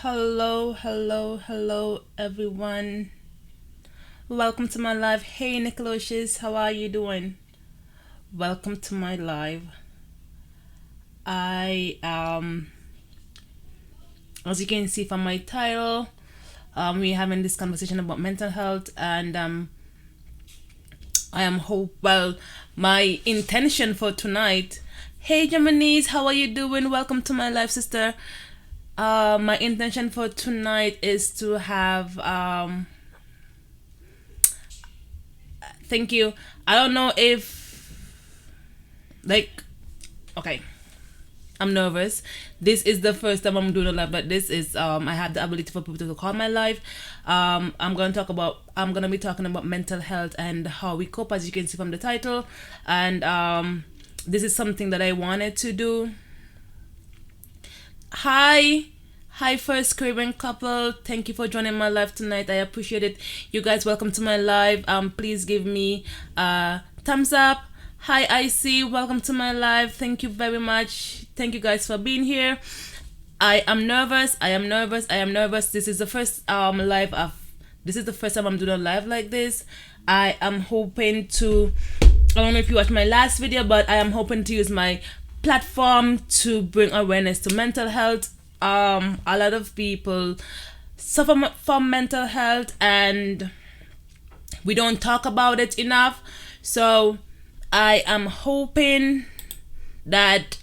Hello, hello, hello, everyone. Welcome to my live. Hey, Nicolocious, how are you doing? Welcome to my live. I as you can see from my title, we're having this conversation about mental health, and I am hope. Well, my intention for tonight. Hey, Germanese, how are you doing? Welcome to my live, sister. My intention for tonight is to have thank you. I don't know if like okay. I'm nervous. This is the first time I'm doing a live, but this is I have the ability for people to call my live. I'm gonna be talking about mental health and how we cope, as you can see from the title. And this is something that I wanted to do. Hi, first Caribbean couple. Thank you for joining my live tonight. I appreciate it. You guys, welcome to my live. Please give me a thumbs up. Hi, Icy. Welcome to my live. Thank you very much. Thank you guys for being here. I am nervous. I am nervous. I am nervous. This is the first live of. This is the first time I'm doing a live like this. I am hoping to. I don't know if you watched my last video, but I am hoping to use my platform to bring awareness to mental health. A lot of people suffer from mental health, and we don't talk about it enough. So I am hoping that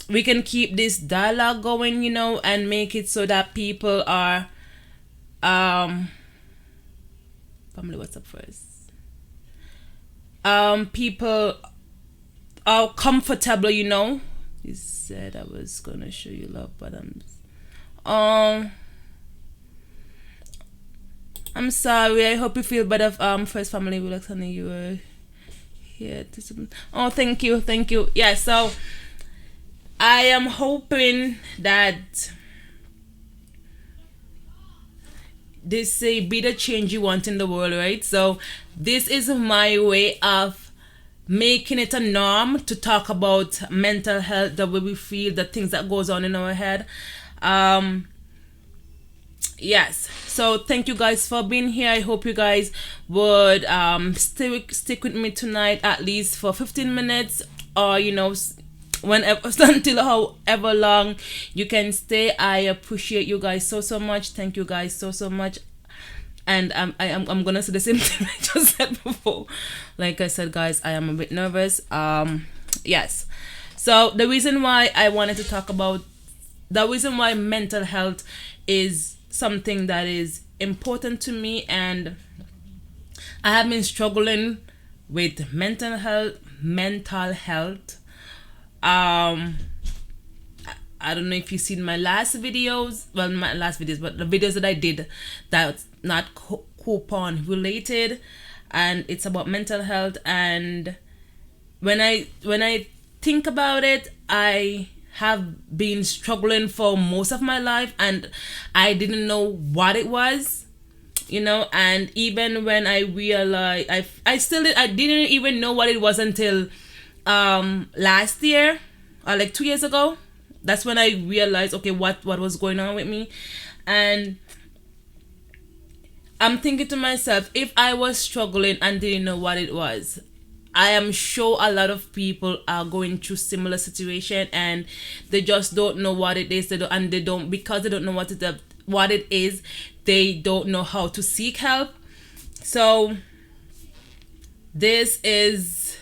we can keep this dialogue going, and make it so that people are family. What's up first? People are comfortable, You said I was gonna show you love, but I'm sorry. I hope you feel better. First family, we like something you were here. Oh, thank you. Yeah. So I am hoping that this be the change you want in the world, right? So this is my way of making it a norm to talk about mental health, the way we feel, the things that goes on in our head. Yes, so thank you guys for being here. I hope you guys would stick with me tonight, at least for 15 minutes, or whenever until however long you can stay. I appreciate you guys so much. Thank you guys so much. And I'm gonna say the same thing I just said before. Like I said, guys, I am a bit nervous. Yes. So the reason why mental health is something that is important to me, and I have been struggling with mental health. I don't know if you've seen my last videos. Well, my last videos, but the videos that I did that's not coupon related, and it's about mental health. And when I think about it, I have been struggling for most of my life, and I didn't know what it was, And even when I realized, I didn't even know what it was until last year, or like 2 years ago. That's when I realized, okay, what was going on with me. And I'm thinking to myself, if I was struggling and didn't know what it was, I am sure a lot of people are going through similar situation, and they just don't know what it is. Because they don't know what it is, they don't know how to seek help. So this is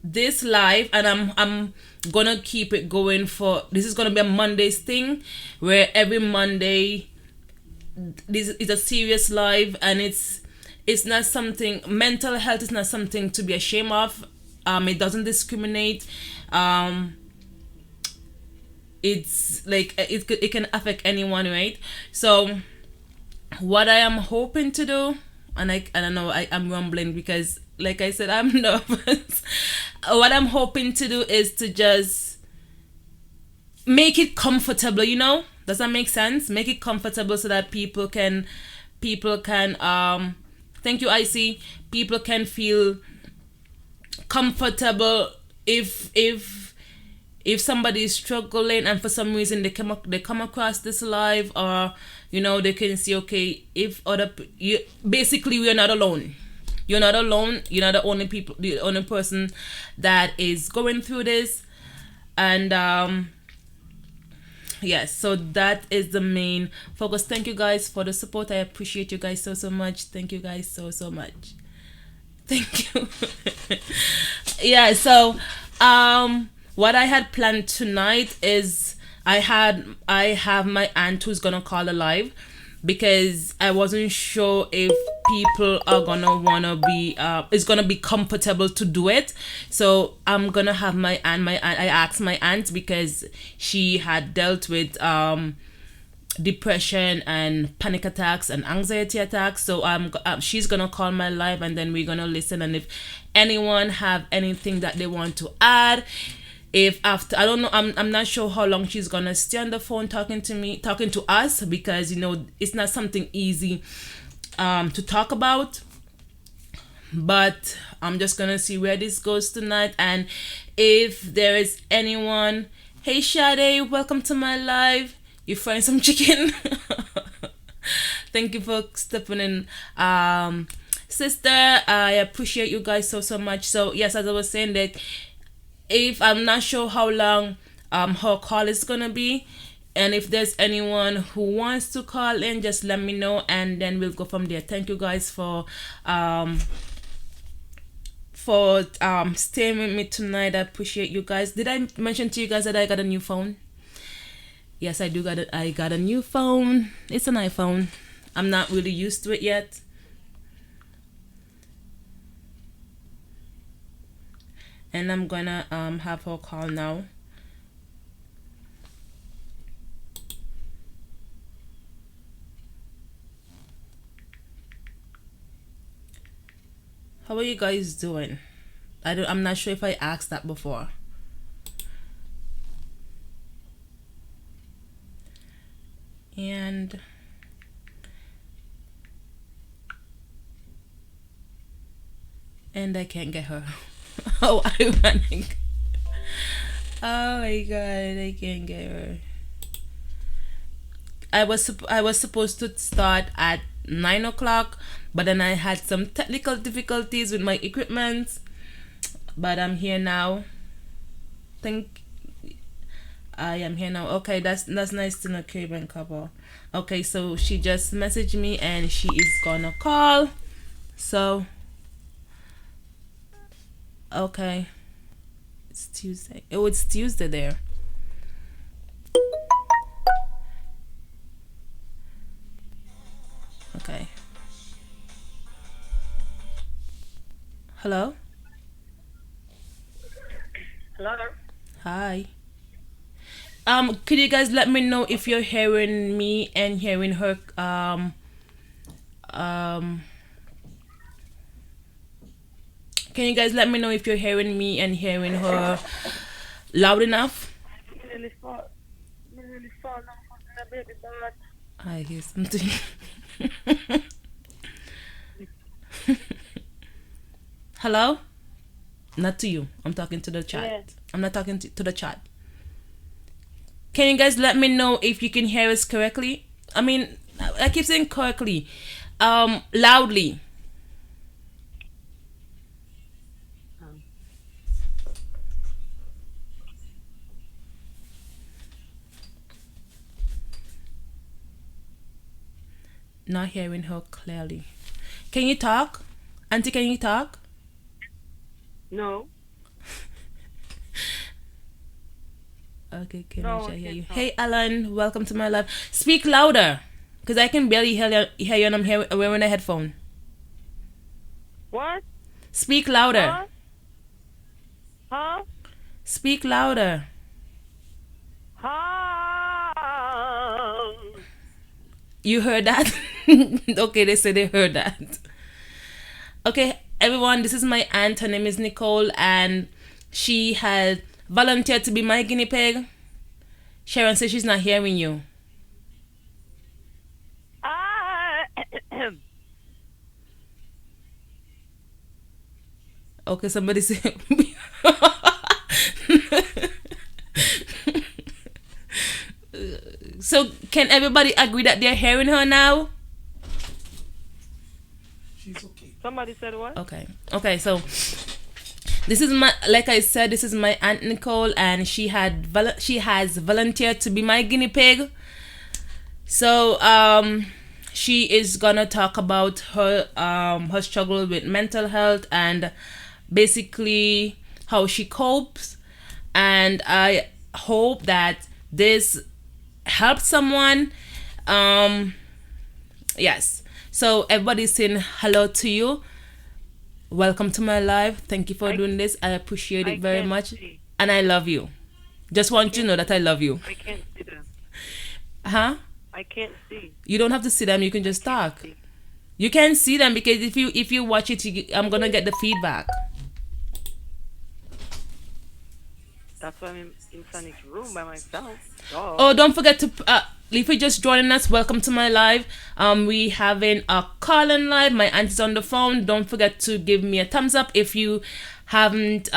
this live, and I'm gonna keep it going this is gonna be a Monday's thing, where every Monday this is a serious live, and it's not something. Mental health is not something to be ashamed of. It doesn't discriminate. It's like it can affect anyone, right? So what I am hoping to do, and I don't know, I'm rumbling because, like I said, I'm nervous. What I'm hoping to do is to just make it comfortable, Does that make sense? Make it comfortable so that people can thank you, Icy. People can feel comfortable if if somebody is struggling and for some reason they come across this live, or they can see, okay, if you basically, we are not alone. You're not alone. You're not the only person that is going through this. And yes, so that is the main focus. Thank you guys for the support. I appreciate you guys so much. Thank you guys so much. Thank you. Yeah, so what I had planned tonight is I have my aunt who's gonna call a live, because I wasn't sure if people are gonna wanna be it's gonna be comfortable to do it. So I'm gonna have my aunt. I asked my aunt because she had dealt with depression and panic attacks and anxiety attacks. So she's gonna call my live, and then we're gonna listen. And if anyone have anything that they want to add, if after, I don't know, I'm not sure how long she's gonna stay on the phone talking to us, because it's not something easy to talk about. But I'm just gonna see where this goes tonight. And if there is anyone, hey Shade, welcome to my live. You frying some chicken? Thank you for stepping in, sister. I appreciate you guys so much. So yes, as I was saying, that if I'm not sure how long her call is gonna be, and if there's anyone who wants to call in, just let me know, and then we'll go from there. Thank you guys for staying with me tonight. I appreciate you guys. Did I mention to you guys that I got a new phone? Yes, I got a new phone. It's an iPhone. I'm not really used to it yet. And I'm gonna have her call now. How are you guys doing? I'm not sure if I asked that before. And I can't get her. Oh, ironic. Oh my god, I can't get her. I was supposed to start at 9 o'clock, but then I had some technical difficulties with my equipment. But I'm here now. I am here now. Okay, that's nice to know, Caribbean couple. Okay, so she just messaged me and she is gonna call. So okay, it's Tuesday. Oh, it's Tuesday there. Okay. Hello? Hello? Hi. Could you guys let me know if you're hearing me and hearing her can you guys let me know if you're hearing me and hearing her loud enough? I hear something. Hello? Not to you. I'm talking to the chat. Yes. I'm not talking to the chat. Can you guys let me know if you can hear us correctly? I mean, I keep saying correctly. Loudly. Not hearing her clearly. Can you talk? Auntie, can you talk? No. Okay, can No, I I hear can't you? talk. Hey, Alan, welcome to my live. Speak louder, because I can barely hear you and I'm wearing a headphone. What? Speak louder. Huh? Huh? Speak louder. Huh? You heard that? Okay, they say they heard that. Okay, everyone, this is my aunt. Her name is Nicole, and she had volunteered to be my guinea pig. Sharon says she's not hearing you. Okay, somebody say So can everybody agree that they're hearing her now? Somebody said what? Okay. Okay. So this is my, like I said, this is my aunt Nicole, and she has volunteered to be my guinea pig. So she is gonna talk about her struggle with mental health and basically how she copes. And I hope that this helps someone. Um, yes. So everybody's saying hello to you. Welcome to my live. Thank you for I doing this. I appreciate I it very can't much, see. and I love you. Just I want you to can't know that I love you. I can't see them. Huh? I can't see. You don't have to see them. You can just Can't talk. see. You can see them because if you watch it, I'm gonna get the feedback. That's why I'm in Sonic's room by myself. Oh. Oh, don't forget to if you're just joining us, welcome to my live. We having a call in live. My auntie's on the phone. Don't forget to give me a thumbs up if you haven't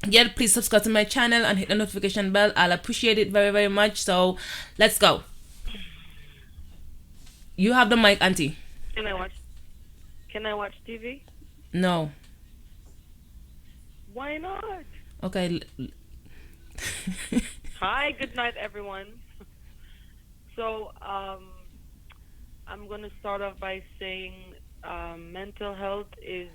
yet. Please subscribe to my channel and hit the notification bell. I'll appreciate it very very much. So let's go. You have the mic, auntie. Can I watch? Can I watch TV? No. Why not? Okay. Hi, good night, everyone. So, I'm gonna start off by saying, mental health it's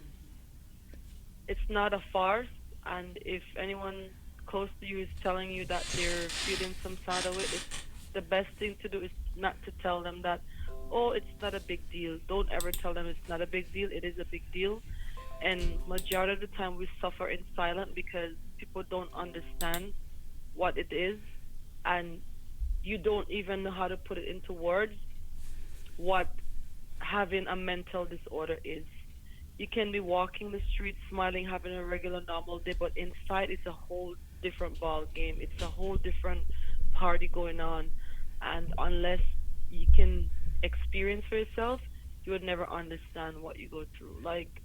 not a farce, and if anyone close to you is telling you that they're feeling some sort of it, the best thing to do is not to tell them that, oh, it's not a big deal. Don't ever tell them it's not a big deal. It is a big deal, and majority of the time we suffer in silence because people don't understand what it is, and you don't even know how to put it into words what having a mental disorder is. You can be walking the street smiling, having a regular normal day, but inside it's a whole different ball game. It's a whole different party going on, and unless you can experience for yourself, you would never understand what you go through. Like,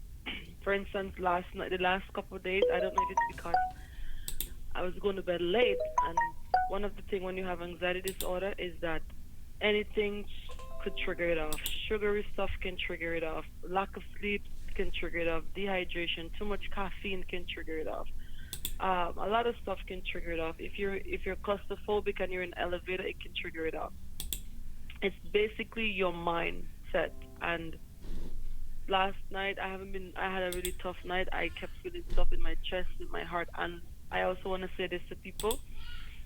for instance, last night, the last couple of days, I don't know if it's because I was going to bed late, and one of the things when you have anxiety disorder is that anything could trigger it off. Sugary stuff can trigger it off. Lack of sleep can trigger it off. Dehydration, too much caffeine can trigger it off. A lot of stuff can trigger it off. If you're claustrophobic and you're in an elevator, it can trigger it off. It's basically your mindset. And last night I had a really tough night. I kept feeling stuff in my chest, in my heart, and I also want to say this to people.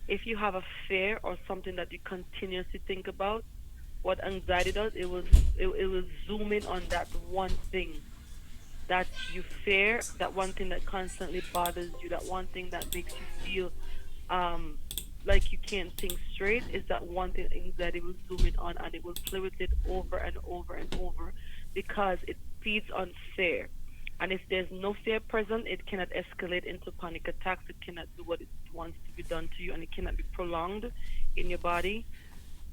If you have a fear or something that you continuously think about, what anxiety does, it will zoom in on that one thing that you fear, that one thing that constantly bothers you, that one thing that makes you feel like you can't think straight, is that one thing anxiety will zoom in on, and it will play with it over and over and over because it feeds on fear. And if there's no fear present, it cannot escalate into panic attacks. It cannot do what it wants to be done to you, and it cannot be prolonged in your body.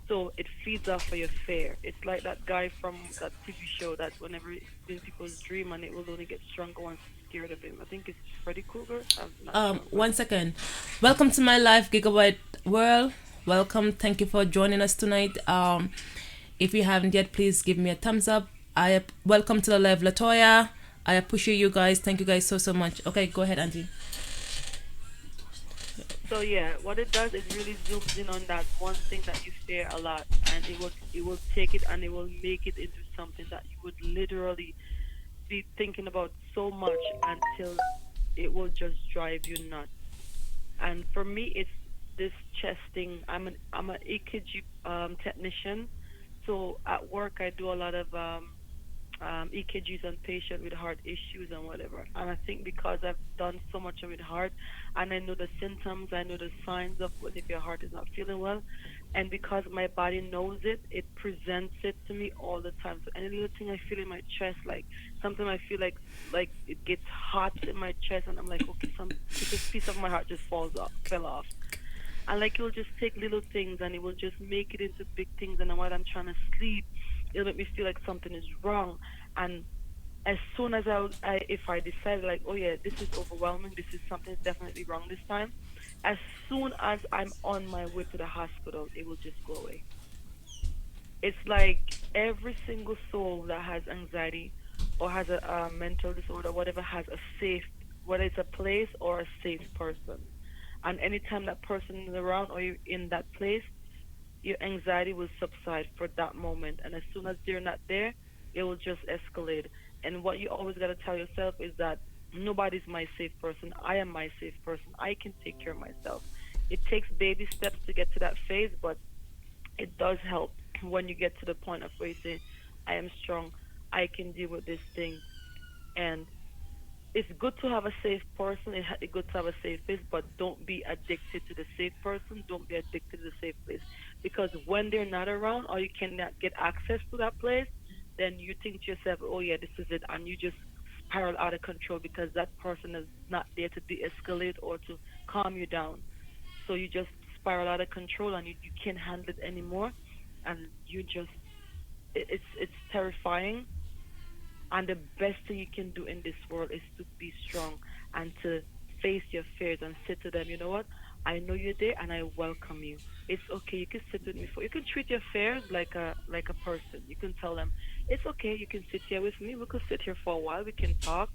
So it feeds off of your fear. It's like that guy from that TV show that whenever it's in people's dream, and it will only get stronger once you're scared of him. I think it's Freddy Krueger. I'm not sure. One second. Welcome to my live Gigabyte world. Welcome. Thank you for joining us tonight. If you haven't yet, please give me a thumbs up. Welcome to the live, Latoya. I appreciate you guys. Thank you guys so much. Okay, go ahead, Auntie. So yeah, what it does is really zooms in on that one thing that you fear a lot, and it will take it and it will make it into something that you would literally be thinking about so much until it will just drive you nuts. And for me, it's this chest thing. I'm an EKG technician, so at work I do a lot of EKGs on patients with heart issues and whatever. And I think because I've done so much of it heart, and I know the symptoms, I know the signs of what if your heart is not feeling well, and because my body knows it, it presents it to me all the time. So any little thing I feel in my chest, like sometimes I feel like it gets hot in my chest, and I'm like, okay, this piece of my heart just fell off. And like it will just take little things and it will just make it into big things. And then while I'm trying to sleep, it'll make me feel like something is wrong. And as soon as if I decide like, oh yeah, this is overwhelming, this is something definitely wrong this time, As soon as I'm on my way to the hospital, it will just go away. It's like every single soul that has anxiety or has a mental disorder, whatever, has a safe, whether it's a place or a safe person. And anytime that person is around or you're in that place, your anxiety will subside for that moment. And as soon as they're not there, it will just escalate. And what you always got to tell yourself is that nobody's my safe person. I am my safe person. I can take care of myself. It takes baby steps to get to that phase, but it does help when you get to the point of where you say, I am strong. I can deal with this thing. And it's good to have a safe person. It's good to have a safe place, but don't be addicted to the safe person. Don't be addicted to the safe place, because when they're not around or you cannot get access to that place, then you think to yourself, "Oh yeah, this is it," and you just spiral out of control because that person is not there to de-escalate or to calm you down. So you just spiral out of control and you can't handle it anymore, and you just it's terrifying. And the best thing you can do in this world is to be strong and to face your fears and say to them, you know what? I know you're there and I welcome you. It's okay. You can sit with me for. You can treat your fears like a person. You can tell them, it's okay. You can sit here with me. We could sit here for a while. We can talk.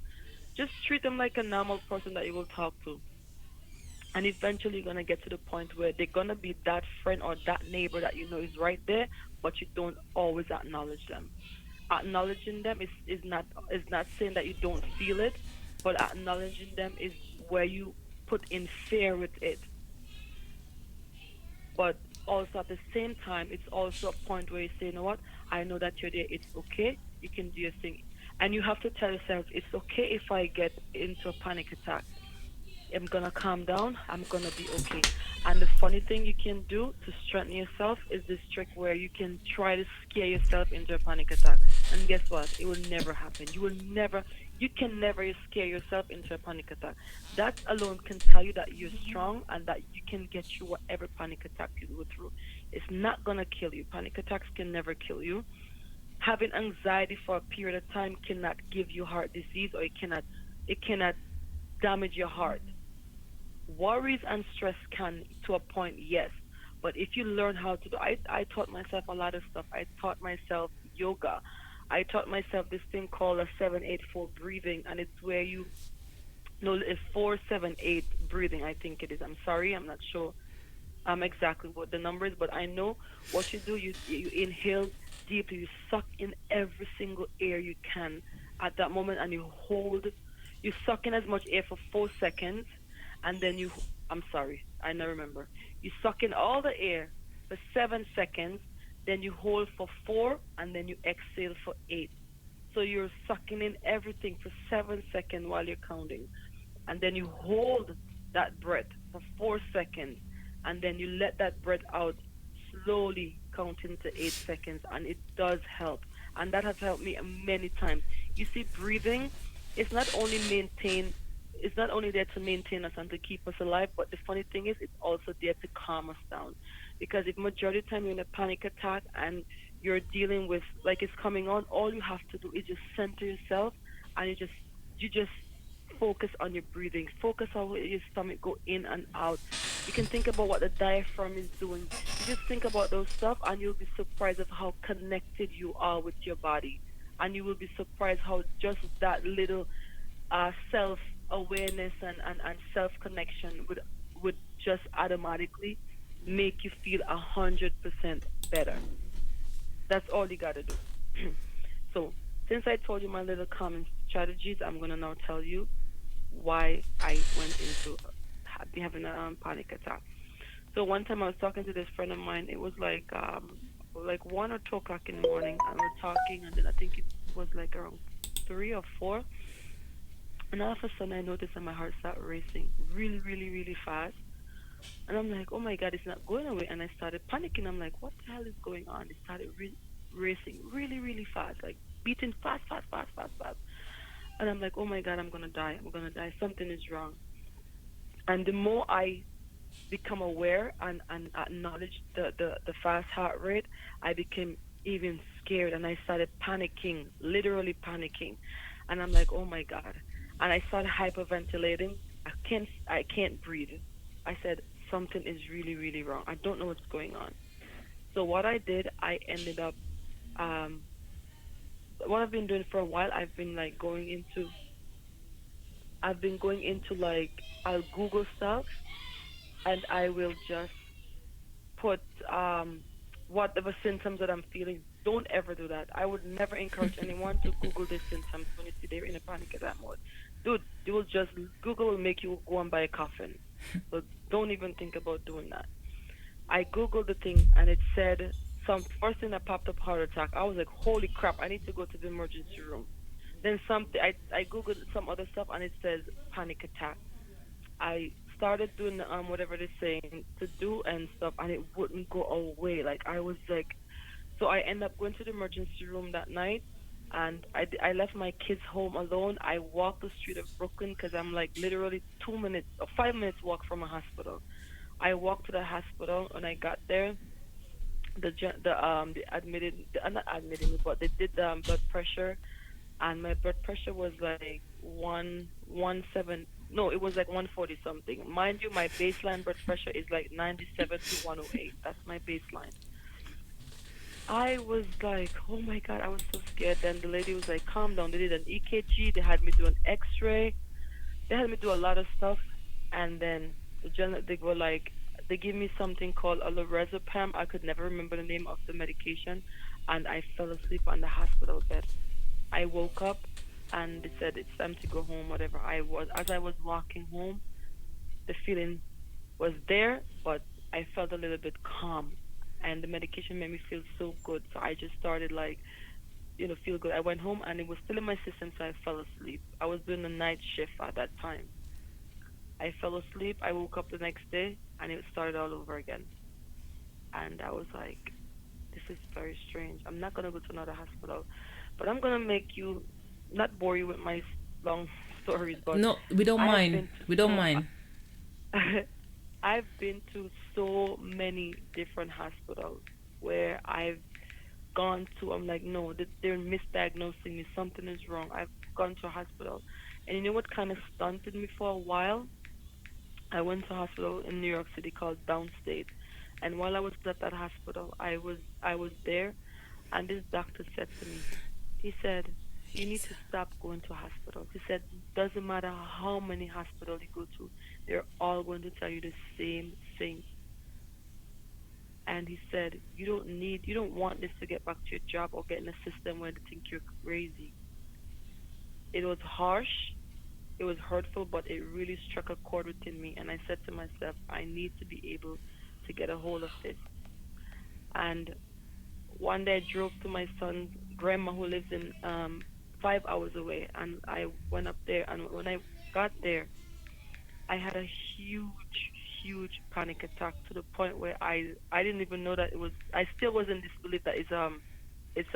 Just treat them like a normal person that you will talk to. And eventually you're gonna get to the point where they're gonna be that friend or that neighbor that you know is right there, but you don't always acknowledge them. Acknowledging them is not saying that you don't feel it, but acknowledging them is where you put in fear with it. But also at the same time, it's also a point where you say, you know what, I know that you're there. It's okay. You can do your thing, and you have to tell yourself, it's okay if I get into a panic attack. I'm gonna calm down. I'm gonna be okay. And the funny thing you can do to strengthen yourself is this trick where you can try to scare yourself into a panic attack. And guess what? It will never happen. You can never scare yourself into a panic attack. That alone can tell you that you're strong and that you can get through whatever panic attack you go through. It's not gonna kill you. Panic attacks can never kill you. Having anxiety for a period of time cannot give you heart disease, or it cannot damage your heart. Worries and stress can, to a point, yes, but if you learn how to do, I taught myself a lot of stuff. I taught myself yoga. I taught myself this thing called a 784 breathing, and it's where you no, it's 478 breathing, I think it is. I'm sorry, I'm not sure exactly what the number is, but I know what you do. You inhale deeply, you suck in every single air you can at that moment, and you hold. You suck in as much air for 4 seconds, and then you. I'm sorry, I now remember. You suck in all the air for 7 seconds, then you hold for four, and then you exhale for eight. So you're sucking in everything for 7 seconds while you're counting, and then you hold that breath for 4 seconds, and then you let that breath out slowly, counting to 8 seconds, and it does help. And that has helped me many times. You see, breathing is not only maintain, it's not only there to maintain us and to keep us alive, but the funny thing is, it's also there to calm us down. Because if majority of the time you're in a panic attack and you're dealing with like it's coming on, all you have to do is just center yourself, and you just focus on your breathing. Focus on where your stomach go in and out. You can think about what the diaphragm is doing. You just think about those stuff, and you'll be surprised of how connected you are with your body. And you will be surprised how just that little self awareness and self connection would just automatically make you feel 100% better. That's all you gotta do. So, since I told you my little common strategies, I'm gonna now tell you why I went into having a panic attack. So one time I was talking to this friend of mine. It was like 1 or 2 o'clock in the morning, and we're talking, and then I think it was like around 3 or 4, and all of a sudden I noticed that my heart started racing really, really, really fast. And I'm like, oh my God, it's not going away. And I started panicking. I'm like, what the hell is going on? It started racing really, really fast, like beating fast, fast, fast, fast, fast. And I'm like, oh my God, I'm going to die. I'm going to die. Something is wrong. And the more I become aware and acknowledge the fast heart rate, I became even scared, and I started panicking, literally panicking. And I'm like, oh my God. And I started hyperventilating. I can't breathe. I said, something is really, really wrong. I don't know what's going on. So what I did, I ended up, um, what I've been doing for a while, I've been going into like, I'll Google stuff and I will just put whatever symptoms that I'm feeling. Don't ever do that. I would never encourage anyone to Google their symptoms when you see they're in a panic attack mode. Dude, you will just Google will make you go and buy a coffin. So don't even think about doing that. I Googled the thing and it said some first thing that popped up heart attack. I was like, holy crap, I need to go to the emergency room. Then something I Googled some other stuff and it says panic attack. I started doing whatever they're saying to do and stuff, and it wouldn't go away. Like I was like, so I end up going to the emergency room that night, and I left my kids home alone. I walked the street of Brooklyn because I'm like literally 2 minutes or 5 minutes walk from a hospital. I walked to the hospital, and I got there. They admitted, not admitted me, but they did the blood pressure, and my blood pressure was like 117. No, it was like 140 something. Mind you, my baseline blood pressure is like 97 to 108. That's my baseline. I was like, oh my God, I was so scared. Then the lady was like, calm down. They did an EKG. They had me do an X-ray. They had me do a lot of stuff. And then they were like, they gave me something called a lorazepam. I could never remember the name of the medication. And I fell asleep on the hospital bed. I woke up and they said it's time to go home, whatever. As I was walking home, the feeling was there, but I felt a little bit calm. And the medication made me feel so good. So I just started like, feel good. I went home and it was still in my system, so I fell asleep. I was doing a night shift at that time. I fell asleep. I woke up the next day and it started all over again. And I was like, this is very strange. I'm not going to go to another hospital, but I'm going to make you not bore you with my long stories, but No, we don't mind. We don't mind. I've been to so many different hospitals where I've gone to. I'm like, no, they're misdiagnosing me. Something is wrong. I've gone to a hospital, and you know what kind of stunted me for a while? I went to a hospital in New York City called Downstate, and while I was at that hospital, I was there, and this doctor said to me, he said, you need to stop going to hospitals. He said, doesn't matter how many hospitals you go to, they're all going to tell you the same thing. And he said, you don't want this to get back to your job or get in a system where they think you're crazy. It was harsh, it was hurtful, but it really struck a chord within me. And I said to myself, I need to be able to get a hold of this. And one day I drove to my son's grandma who lives in 5 hours away, and I went up there. And when I got there, I had a huge panic attack to the point where I didn't even know that it was. I still was in disbelief that it's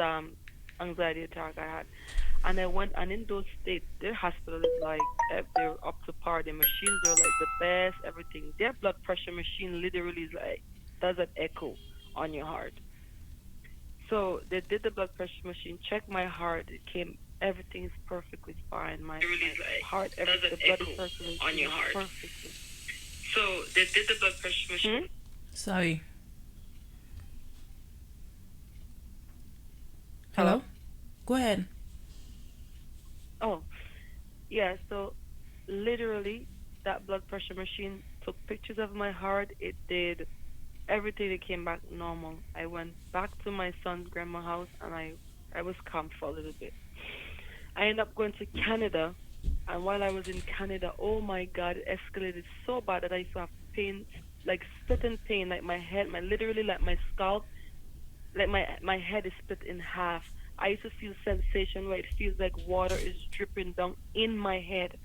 anxiety attack I had. And I went, and in those states, their hospital is like they're up to par. Their machines are like the best, everything. Their blood pressure machine literally is like does an echo on your heart. So they did the blood pressure machine, checked my heart. It came, everything is perfectly fine. My heart, everything, the blood is circulating on your heart perfectly. So they did the blood pressure machine. Sorry. Hello? Go ahead. Oh, yeah. So literally, that blood pressure machine took pictures of my heart. It did everything. It came back normal. I went back to my son's grandma house, and I was calm for a little bit. I ended up going to Canada, and while I was in Canada, oh my God, it escalated so bad that I used to have pain, like splitting pain, like my head, literally like my scalp, like my head is split in half. I used to feel sensation where it feels like water is dripping down in my head,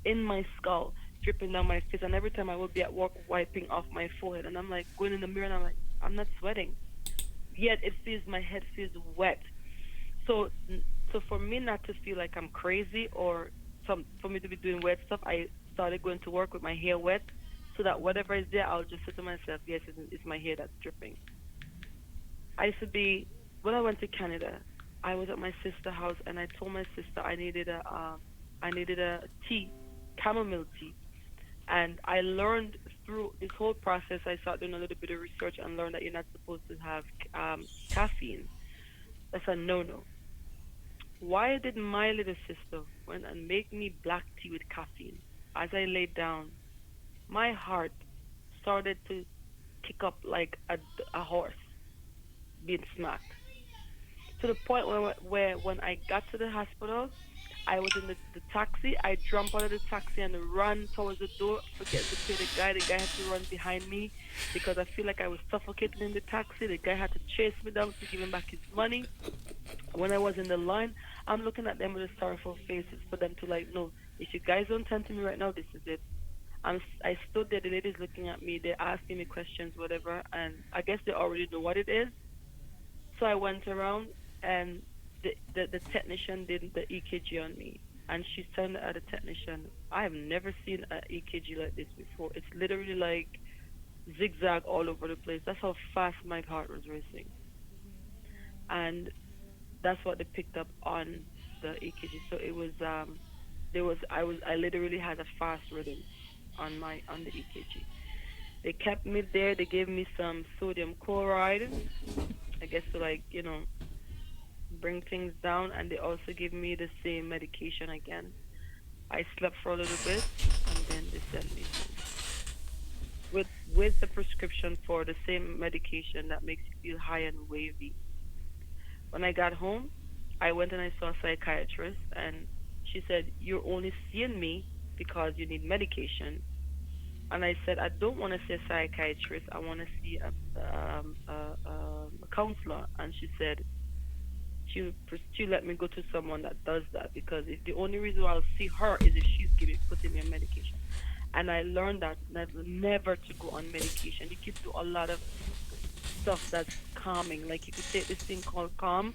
in my skull, dripping down my face. And every time I would be at work wiping off my forehead, and I'm like going in the mirror, and I'm like, I'm not sweating. Yet my head feels wet. So for me not to feel like I'm crazy or for me to be doing wet stuff, I started going to work with my hair wet, so that whatever is there, I'll just say to myself, yes, it's my hair that's dripping. When I went to Canada, I was at my sister's house, and I told my sister I needed a tea, chamomile tea. And I learned through this whole process, I started doing a little bit of research and learned that you're not supposed to have caffeine. That's a no-no. Why did my little sister went and make me black tea with caffeine? As I laid down, my heart started to kick up like a horse being smacked. To the point where when I got to the hospital, I was in the taxi. I jumped out of the taxi and ran towards the door, forgetting to pay the guy. The guy had to run behind me because I feel like I was suffocating in the taxi. The guy had to chase me down to give him back his money. When I was in the line, I'm looking at them with a sorrowful faces for them to like, no, if you guys don't tend to me right now, this is it. I stood there, the ladies looking at me, they're asking me questions, whatever, and I guess they already know what it is. So I went around and the technician did the EKG on me. And she said at the technician, I have never seen an EKG like this before. It's literally like zigzag all over the place. That's how fast my heart was racing. And that's what they picked up on the EKG. So it was I literally had a fast rhythm on the EKG. They kept me there. They gave me some sodium chloride, I guess to like bring things down, and they also gave me the same medication again. I slept for a little bit, and then they sent me home with the prescription for the same medication that makes you feel high and wavy. When I got home, I went and I saw a psychiatrist, and she said, "You're only seeing me because you need medication." And I said, "I don't want to see a psychiatrist. I want to see a counselor." And she said, she let me go to someone that does that because if the only reason why I'll see her is if she's putting me on medication. And I learned that never to go on medication. You can do a lot of stuff that's calming. Like you could take this thing called Calm,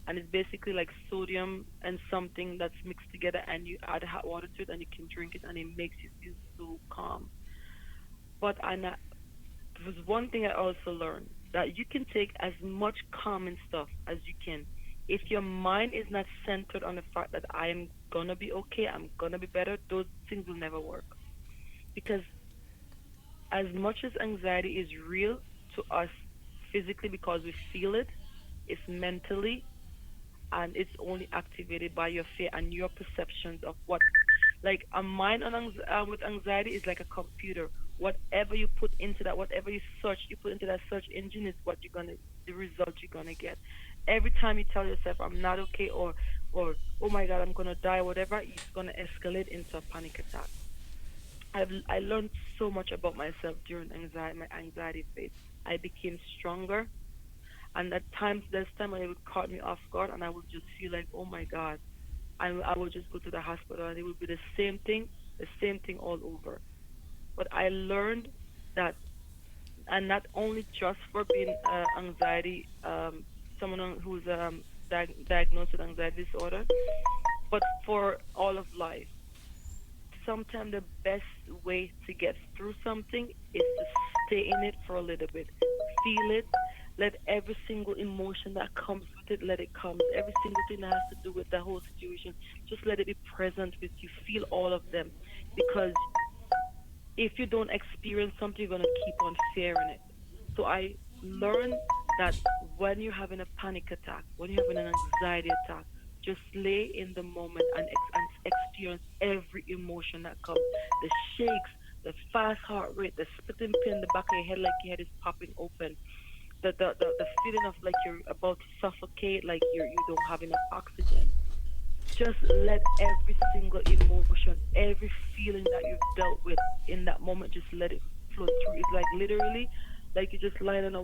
and it's basically like sodium and something that's mixed together, and you add hot water to it, and you can drink it, and it makes you feel so calm. But there was one thing I also learned that you can take as much calming stuff as you can. If your mind is not centered on the fact that I am gonna be okay, I'm gonna be better, those things will never work. Because as much as anxiety is real to us physically because we feel it, it's mentally and it's only activated by your fear and your perceptions of what like a mind with anxiety is like a computer. Whatever you put into that, whatever you put into that search engine is what the result you're gonna get. Every time you tell yourself I'm not okay, or oh my god I'm gonna die, whatever, it's gonna escalate into a panic attack. I learned so much about myself during my anxiety phase. I became stronger, and at times there's time when it would caught me off guard, and I would just feel like oh my god, I would just go to the hospital, and it would be the same thing all over. But I learned that, and not only just for being anxiety, someone who's diagnosed with anxiety disorder, but for all of life. Sometimes the best way to get through something is to stay in it for a little bit, feel it, let every single emotion that comes with it, let it come. Every single thing that has to do with the whole situation, just let it be present with you. Feel all of them, because if you don't experience something, you're gonna keep on fearing it. So I learned that when you're having a panic attack, when you're having an anxiety attack, just lay in the moment and, and experience every emotion that comes. The shakes, the fast heart rate, the splitting pain in the back of your head like your head is popping open, the feeling of like you're about to suffocate, like you don't have enough oxygen. Just let every single emotion, every feeling that you've dealt with in that moment, just let it flow through. It's like literally like you just lie in a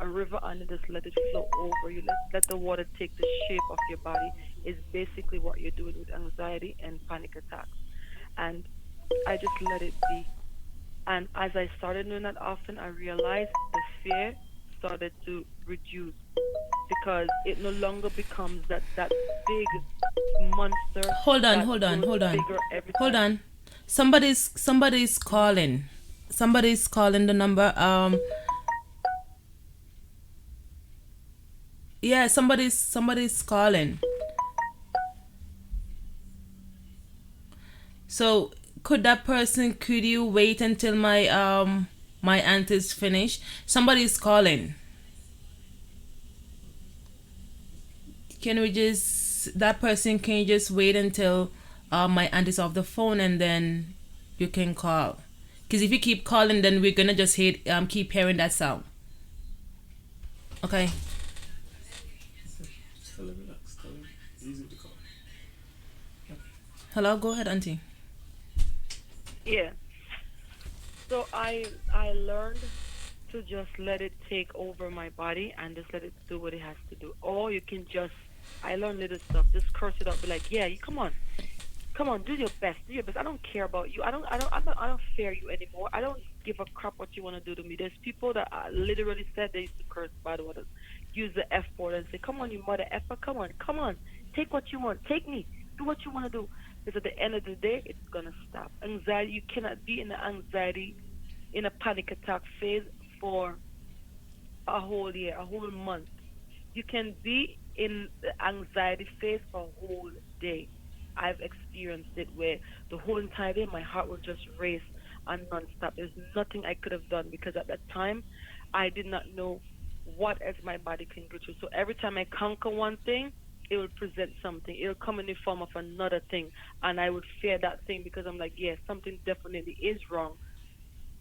river, and you just let it flow over you. Let the water take the shape of your body is basically what you're doing with anxiety and panic attacks. And I just let it be. And as I started doing that often, I realized the fear started to reduce because it no longer becomes that big monster Hold on, that hold on, grows hold on. bigger every Hold time. on. Somebody's calling. Somebody's calling the number. Yeah, somebody's calling. So could that person, could you wait until my aunt is finished? Somebody's calling. Can we just, that person, can you just wait until my aunt is off the phone and then you can call? Because if you keep calling, then we're gonna just keep hearing that sound. Okay. Tell him relax. Tell him it's easy to call. Hello, go ahead, auntie. Yeah. So I learned to just let it take over my body and just let it do what it has to do. Or you can just, I learned little stuff. Just curse it up. Be like, yeah, you come on, do your best, do your best. I don't care about you. I don't fear you anymore. I don't give a crap what you want to do to me. There's people that literally said they used to curse bad words, use the F word and say, come on, you mother effer, come on, take what you want, take me, do what you want to do. Because at the end of the day, it's gonna stop. Anxiety, you cannot be in the anxiety, in a panic attack phase for a whole year, a whole month. You can be in the anxiety phase for a whole day. I've experienced it where the whole entire day my heart would just race and nonstop. There's nothing I could have done because at that time I did not know what else my body can go through. So every time I conquer one thing, it will present something. It'll come in the form of another thing, and I would fear that thing because I'm like, yeah, something definitely is wrong.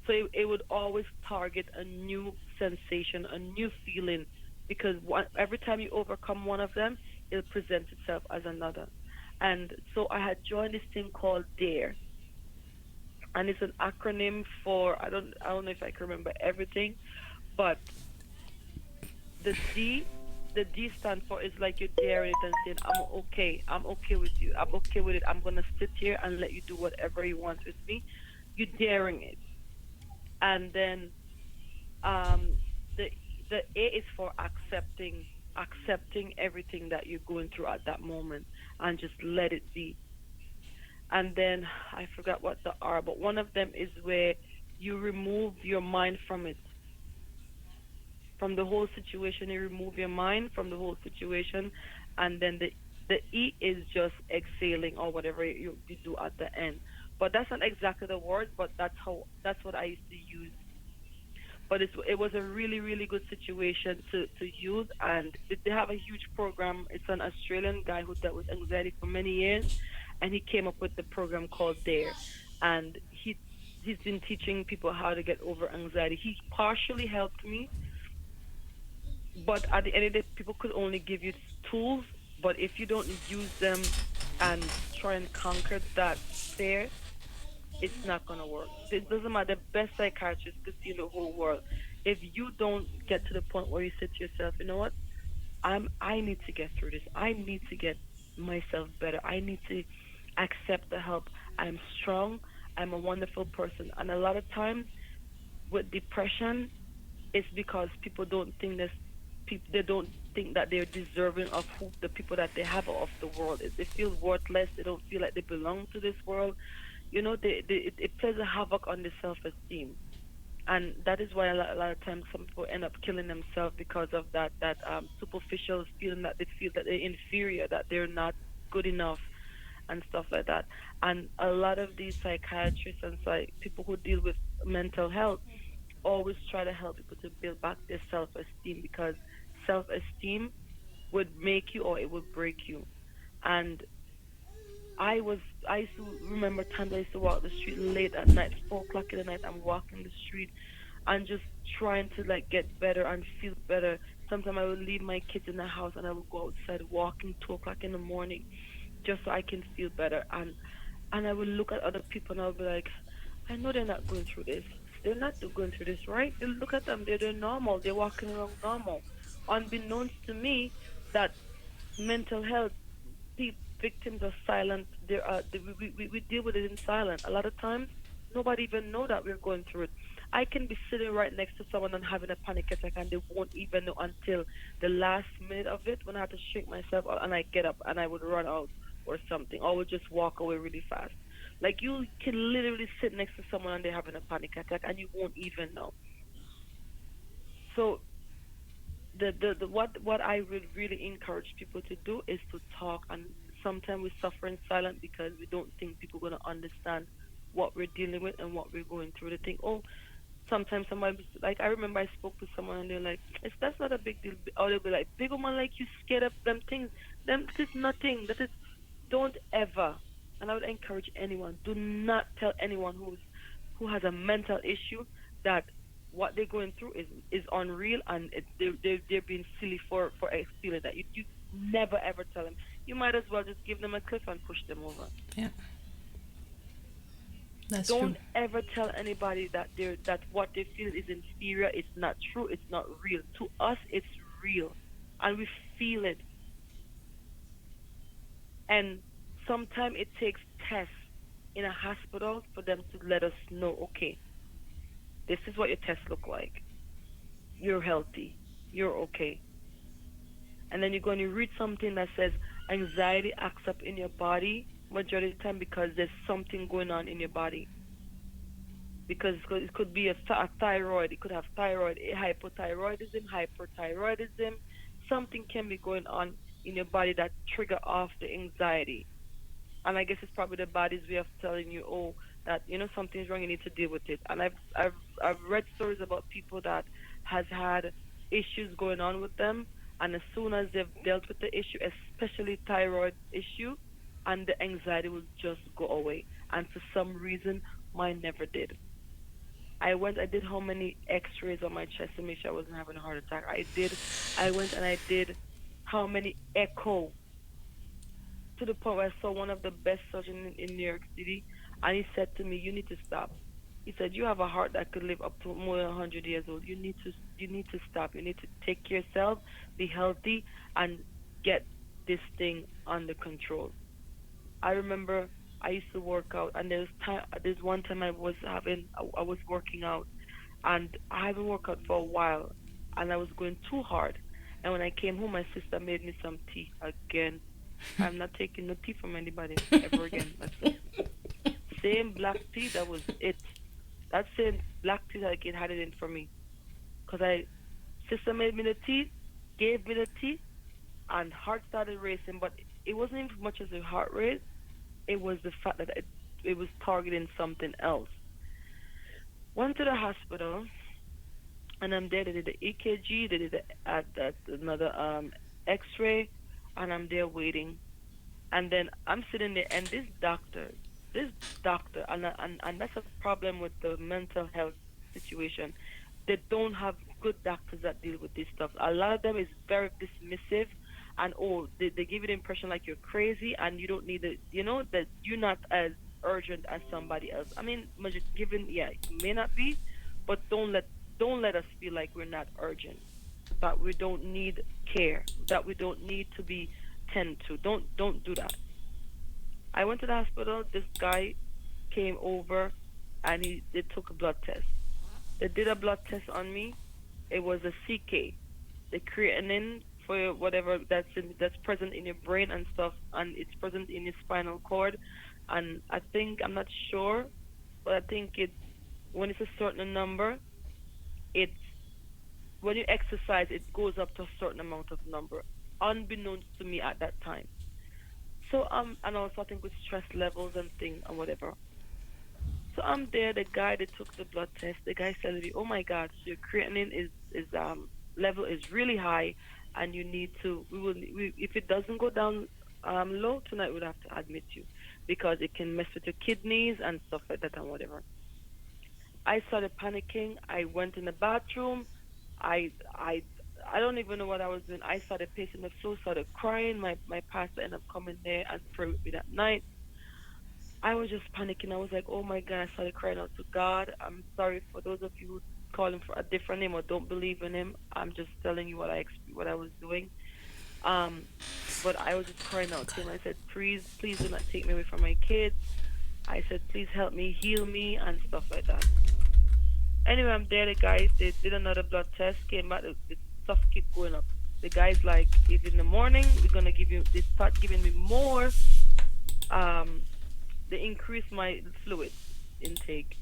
So it would always target a new sensation, a new feeling, because every time you overcome one of them, it'll present itself as another. And so I had joined this thing called DARE, and it's an acronym for I don't know if I can remember everything, but the D the D stand for is like you're daring it and saying, I'm okay with you, I'm okay with it, I'm gonna sit here and let you do whatever you want with me. You're daring it. And then um, the the A is for accepting everything that you're going through at that moment and just let it be. And then I forgot what the R, but one of them is where you remove your mind from it, from the whole situation. You remove your mind from the whole situation, and then the E is just exhaling or whatever you do at the end. But that's not exactly the word, but that's what I used to use. But it was a really, really good situation to use. And they have a huge program. It's an Australian guy who dealt with anxiety for many years, and he came up with the program called DARE. And he's been teaching people how to get over anxiety. He partially helped me, but at the end of the day, people could only give you tools. But if you don't use them and try and conquer that fear, it's not going to work. It doesn't matter. The best psychiatrist could see in the whole world. If you don't get to the point where you say to yourself, you know what, I need to get through this. I need to get myself better. I need to accept the help. I'm strong. I'm a wonderful person. And a lot of times with depression, it's because people don't think this. People they don't think that they're deserving of who the people that they have of the world. They feel worthless. They don't feel like they belong to this world. It plays a havoc on the self-esteem, and that is why a lot of times some people end up killing themselves because of that superficial feeling that they feel that they're inferior, that they're not good enough, and stuff like that. And a lot of these psychiatrists and people who deal with mental health always try to help people to build back their self-esteem, because self-esteem would make you or it would break you. And I used to remember times I used to walk the street late at night, 4 o'clock in the night. I'm walking the street and just trying to like get better and feel better. Sometimes I would leave my kids in the house and I would go outside walking 2 o'clock in the morning just so I can feel better. And I would look at other people and I would be like, I know they're not going through this. They're not going through this, right? They look at them, they're normal. They're walking around normal. Unbeknownst to me, that mental health victims are silent. We deal with it in silence. A lot of times, nobody even know that we're going through it. I can be sitting right next to someone and having a panic attack, and they won't even know until the last minute of it, when I have to shake myself out and I get up and I would run out or something, or would just walk away really fast. Like, you can literally sit next to someone and they're having a panic attack and you won't even know. So what I would really encourage people to do is to talk. And sometimes we suffer in silence because we don't think people are going to understand what we're dealing with and what we're going through. They think, oh, sometimes somebody like I remember I spoke to someone and they're like, it's that's not a big deal. Or they'll be like, big woman like you scared of them things. Them that is nothing. That is don't ever. And I would encourage anyone, do not tell anyone who has a mental issue that what they're going through is unreal and they're being silly for feeling that. You never ever tell them. You might as well just give them a cliff and push them over. Yeah, that's true. Don't ever tell anybody that that what they feel is inferior. It's not true. It's not real. To us, it's real, and we feel it. And sometimes it takes tests in a hospital for them to let us know, okay, this is what your tests look like. You're healthy. You're okay. And then you're going to read something that says anxiety acts up in your body majority of the time because there's something going on in your body. Because it could be a thyroid, it could have thyroid, hypothyroidism, hyperthyroidism. Something can be going on in your body that trigger off the anxiety. And I guess it's probably the body's way of telling you, oh, that something's wrong, you need to deal with it. And I've read stories about people that has had issues going on with them, and as soon as they've dealt with the issue, especially thyroid issue, and the anxiety will just go away. And for some reason, mine never did. I did how many X-rays on my chest to make sure I wasn't having a heart attack. I went and I did how many echo to the point where I saw one of the best surgeons in New York City, and he said to me, "You need to stop." He said, "You have a heart that could live up to more than 100 years old. You need to stop. You need to take care of yourself, be healthy, and get this thing under control." I remember I used to work out, and there's one time I was working out, and I haven't worked out for a while, and I was going too hard. And when I came home, my sister made me some tea again. I'm not taking no tea from anybody ever again. That's it. Same black tea, that was it. That same black tea that it had it in for me. Because sister made me the tea, gave me the tea, and heart started racing. But it wasn't even as much as a heart rate. It was the fact that it was targeting something else. Went to the hospital, and I'm there. They did the EKG, they did another X-ray, and I'm there waiting. And then I'm sitting there, and this doctor, and that's a problem with the mental health situation. They don't have good doctors that deal with this stuff. A lot of them is very dismissive, and they give you the impression like you're crazy, and you don't need it. That you're not as urgent as somebody else. I mean, given, yeah, you may not be, but don't let us feel like we're not urgent, that we don't need care, that we don't need to be tend to. Don't do that. I went to the hospital. This guy came over, and they took a blood test. They did a blood test on me. It was a CK, the creatinine for whatever that's present in your brain and stuff, and it's present in your spinal cord. And I'm not sure, but I think when it's a certain number, it's when you exercise, it goes up to a certain amount of number, unbeknownst to me at that time. So and also I think with stress levels and thing and whatever. So I'm there. The guy that took the blood test, the guy said to me, "Oh my God, so your creatinine is level is really high, and you need to. If it doesn't go down low tonight, we'll have to admit you because it can mess with your kidneys and stuff like that and whatever." I started panicking. I went in the bathroom. I don't even know what I was doing. I started pacing the floor, started crying. My pastor ended up coming there and praying with me that night. I was just panicking. I was like, oh my God, I started crying out to God. I'm sorry for those of you who call him for a different name or don't believe in him. I'm just telling you what I was doing. But I was just crying out to him. I said, please do not take me away from my kids. I said, please help me, heal me, and stuff like that. Anyway, I'm there. The guys, they did another blood test, came back, the stuff keep going up. The guy's like, if in the morning, we're going to give you, they start giving me more, they increase my fluid intake.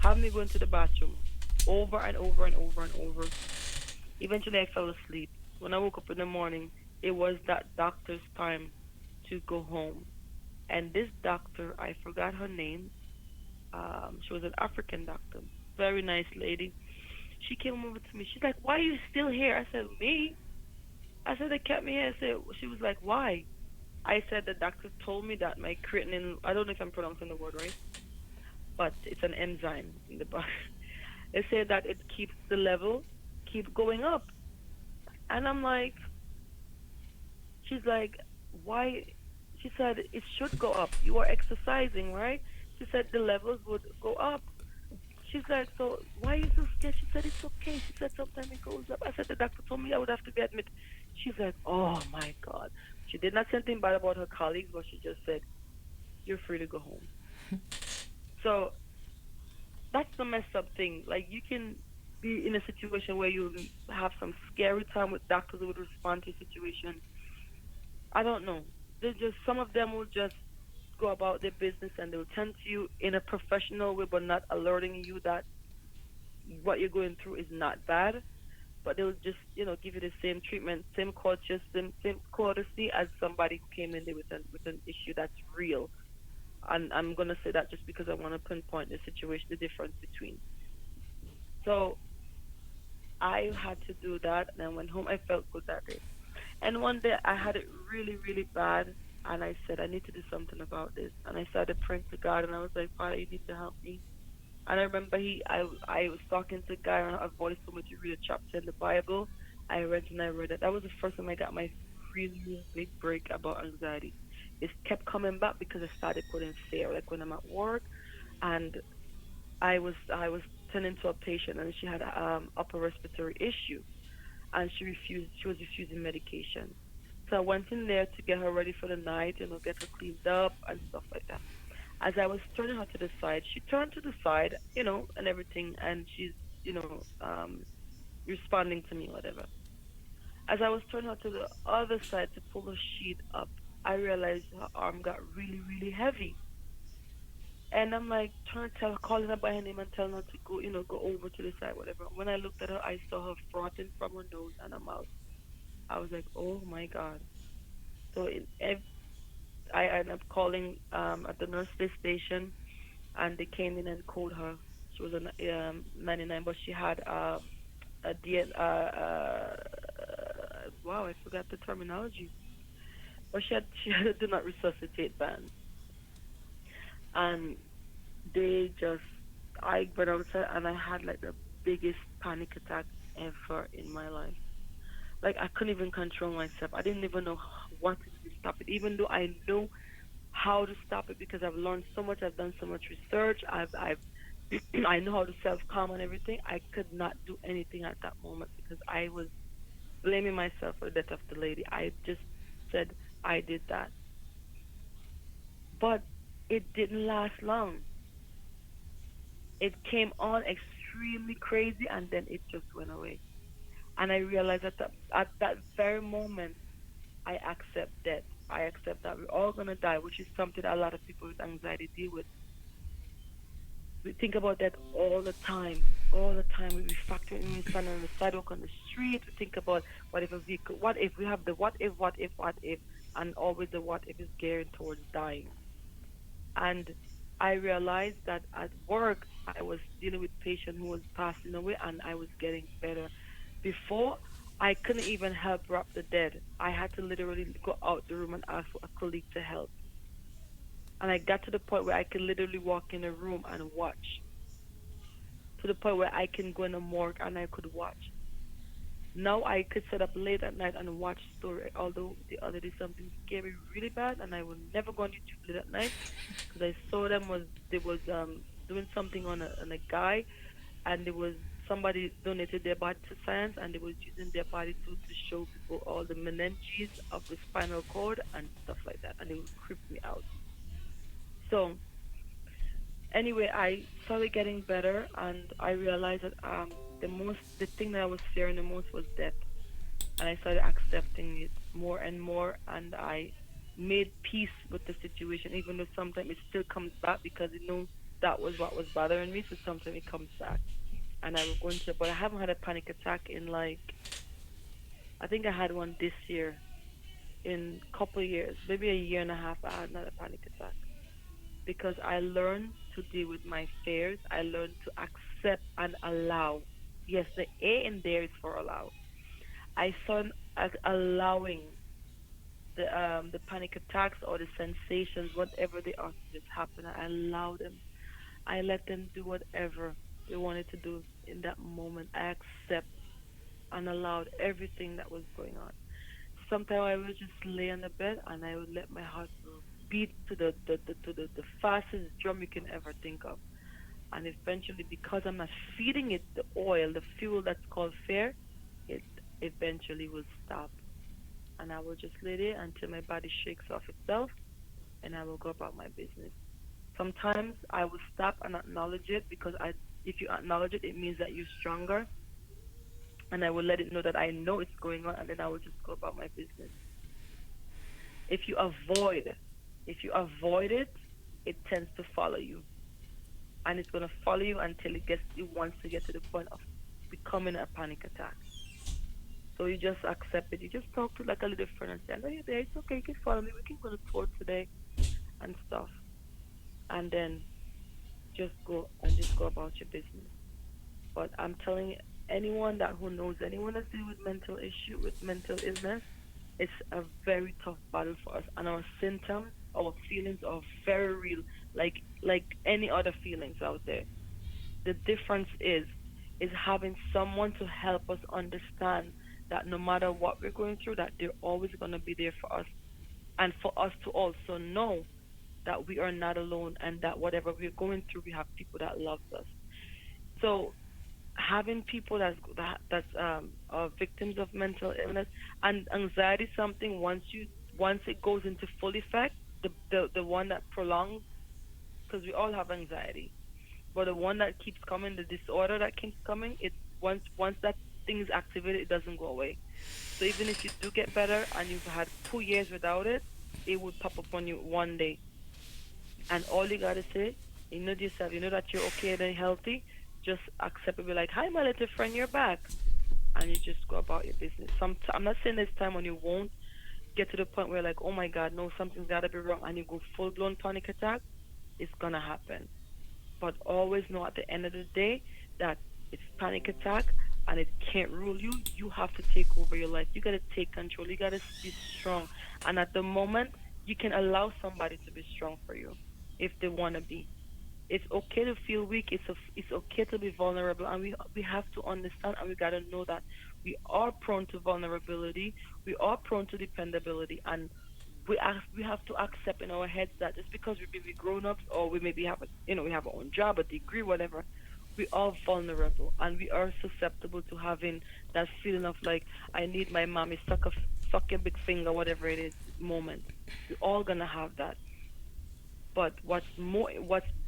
Have me going to the bathroom over and over and over and over. Eventually, I fell asleep. When I woke up in the morning, it was that doctor's time to go home. And this doctor, I forgot her name, She was an African doctor, very nice lady. She came over to me. She's like, "Why are you still here?" I said, "Me?" I said, "They kept me here." I said, she was like, "Why?" I said, "The doctor told me that my creatinine, I don't know if I'm pronouncing the word right, but it's an enzyme in the body. They say that it keeps the level keep going up." And I'm like, she's like, "Why?" She said, "It should go up. You are exercising, right?" She said the levels would go up. She's like, "So why are you so scared?" She said, "It's okay." She said, "Sometimes it goes up." I said, "The doctor told me I would have to be admitted." She's like, "Oh my God." She did not say anything bad about her colleagues, but she just said, "You're free to go home." So that's the messed up thing. Like, you can be in a situation where you have some scary time with doctors who would respond to a situation. I don't know. They just, some of them will just go about their business and they'll tend to you in a professional way, but not alerting you that what you're going through is not bad. But they'll just, give you the same treatment, same courtesy, same courtesy as somebody who came in there with an issue that's real. And I'm gonna say that just because I want to pinpoint the situation, the difference between. So I had to do that, and I went home. I felt good that day. And one day I had it really, really bad, and I said I need to do something about this. And I started praying to God, and I was like, "Father, you need to help me." And I remember I was talking to a guy, and I voice told me to read a chapter in the Bible. I read and I read it. That was the first time I got my really, really big break about anxiety. It kept coming back because I started putting fear, like when I'm at work, and I was turning to a patient, and she had upper respiratory issue, and she was refusing medication. So I went in there to get her ready for the night, get her cleaned up and stuff like that. As I was turning her to the side, she turned to the side, and everything, and she's, responding to me, whatever. As I was turning her to the other side to pull her sheet up, I realized her arm got really, really heavy. And I'm like trying to tell her, calling her by her name and telling her to go, go over to the side, whatever. When I looked at her, I saw her frothing from her nose and her mouth. I was like, oh my God. So I ended up calling at the nurse station, and they came in and called her. She was a 99, but she had a wow, I forgot the terminology. But she had a do not resuscitate ban, and they just I went outside and I had like the biggest panic attack ever in my life. Like, I couldn't even control myself. I didn't even know what to do to stop it, even though I know how to stop it because I've learned so much. I've done so much research. I've I know how to self calm and everything. I could not do anything at that moment because I was blaming myself for the death of the lady. I just said I did that, but it didn't last long. It came on extremely crazy and then it just went away. And I realized at that very moment, I accept death. I accept that we're all gonna die, which is something a lot of people with anxiety deal with. We think about that all the time. All the time, we factor in when we stand on the sidewalk on the street. We think about what if a vehicle, what if we have the what if, and always the what if is geared towards dying. And I realized that at work, I was dealing with patient who was passing away, and I was getting better. Before, I couldn't even help wrap the dead. I had to literally go out the room and ask for a colleague to help. And I got to the point where I could literally walk in a room and watch. To the point where I can go in a morgue and I could watch. Now I could sit up late at night and watch story. Although the other day something scary really bad, and I will never go on YouTube late at night because I saw them was they was doing something on a guy, and there was somebody donated their body to science, and they was using their body to show people all the meninges of the spinal cord and stuff like that, and it would creep me out. So anyway, I started getting better, and I realized that the thing that I was fearing the most was death, and I started accepting it more and more, and I made peace with the situation, even though sometimes it still comes back because that was what was bothering me. So sometimes it comes back, and I will go into it. But I haven't had a panic attack in like I think I had one this year in a couple of years, maybe a year and a half. I had not a panic attack because I learned. to deal with my fears. I learned to accept and allow. Yes, the A in there is for allow. I started allowing the panic attacks or the sensations, whatever they are, to just happen. I allow them. I let them do whatever they wanted to do in that moment. I accept and allowed everything that was going on. Sometimes I would just lay on the bed and I would let my heart beat to the fastest drum you can ever think of. And eventually, because I'm not feeding it the oil, the fuel that's called fear, it eventually will stop. And I will just lay there until my body shakes off itself and I will go about my business. Sometimes I will stop and acknowledge it because if you acknowledge it, it means that you're stronger. And I will let it know that I know it's going on, and then I will just go about my business. If you avoid, if you avoid it, it tends to follow you, and it's gonna follow you until it wants to get to the point of becoming a panic attack. So you just accept it. You just talk to like a little friend and say, "I know you're there. It's okay. You can follow me. We can go to tour today, and stuff." And then just go about your business. But I'm telling anyone that who knows anyone that's dealing with mental issue, with mental illness, it's a very tough battle for us. And our symptoms, our feelings are very real, like any other feelings out there. The difference is having someone to help us understand that no matter what we're going through, that they're always gonna be there for us. And for us to also know that we are not alone and that whatever we're going through, we have people that loves us. So having people that's are victims of mental illness and anxiety is something once it goes into full effect, the one that prolongs, because we all have anxiety, but the one that keeps coming, the disorder that keeps coming, it once that thing is activated, it doesn't go away. So even if you do get better and you've had 2 years without it, it would pop up on you one day. And all you gotta say, you know to yourself, you know that you're okay and healthy, just accept it. Be like, "Hi, my little friend, you're back," and you just go about your business. I'm not saying there's time when you won't get to the point where like, "Oh my God, no, something's gotta be wrong," and you go full blown panic attack. It's gonna happen. But always know at the end of the day that it's panic attack and it can't rule you. You have to take over your life. You gotta take control. You gotta be strong. And at the moment, you can allow somebody to be strong for you if they wanna be. It's okay to feel weak. It's okay to be vulnerable, and we have to understand and we gotta know that we are prone to vulnerability. We are prone to dependability, and we have to accept in our heads that just because we may be grown ups or we maybe have we have our own job, a degree, whatever, we are vulnerable and we are susceptible to having that feeling of like, I need my mommy, suck your big finger, whatever it is, moment. We're all gonna have that. But what's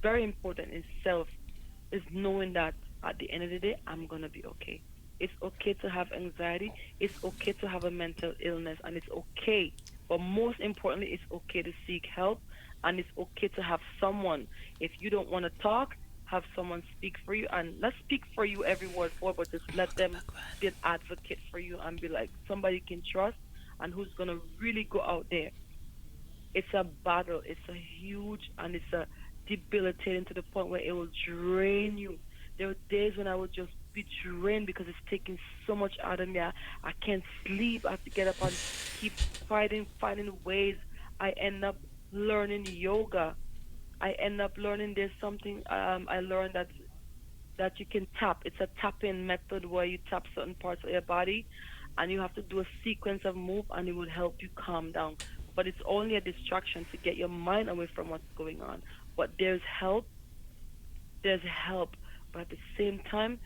very important is knowing that at the end of the day, I'm gonna be okay. It's okay to have anxiety. It's okay to have a mental illness, and it's okay. But most importantly, it's okay to seek help, and it's okay to have someone. If you don't want to talk, have someone speak for you, and not speak for you every word for, but just let them be an advocate for you and be like somebody you can trust, and who's gonna really go out there. It's a battle. It's a huge and it's a debilitating to the point where it will drain you. There were days when I would just be drained because it's taking so much out of me. I can't sleep. I have to get up and keep finding ways. I end up learning yoga. I end up learning there's something I learned that you can tap. It's a tapping method where you tap certain parts of your body and you have to do a sequence of move and it will help you calm down. But it's only a distraction to get your mind away from what's going on. But there's help. But at the same time,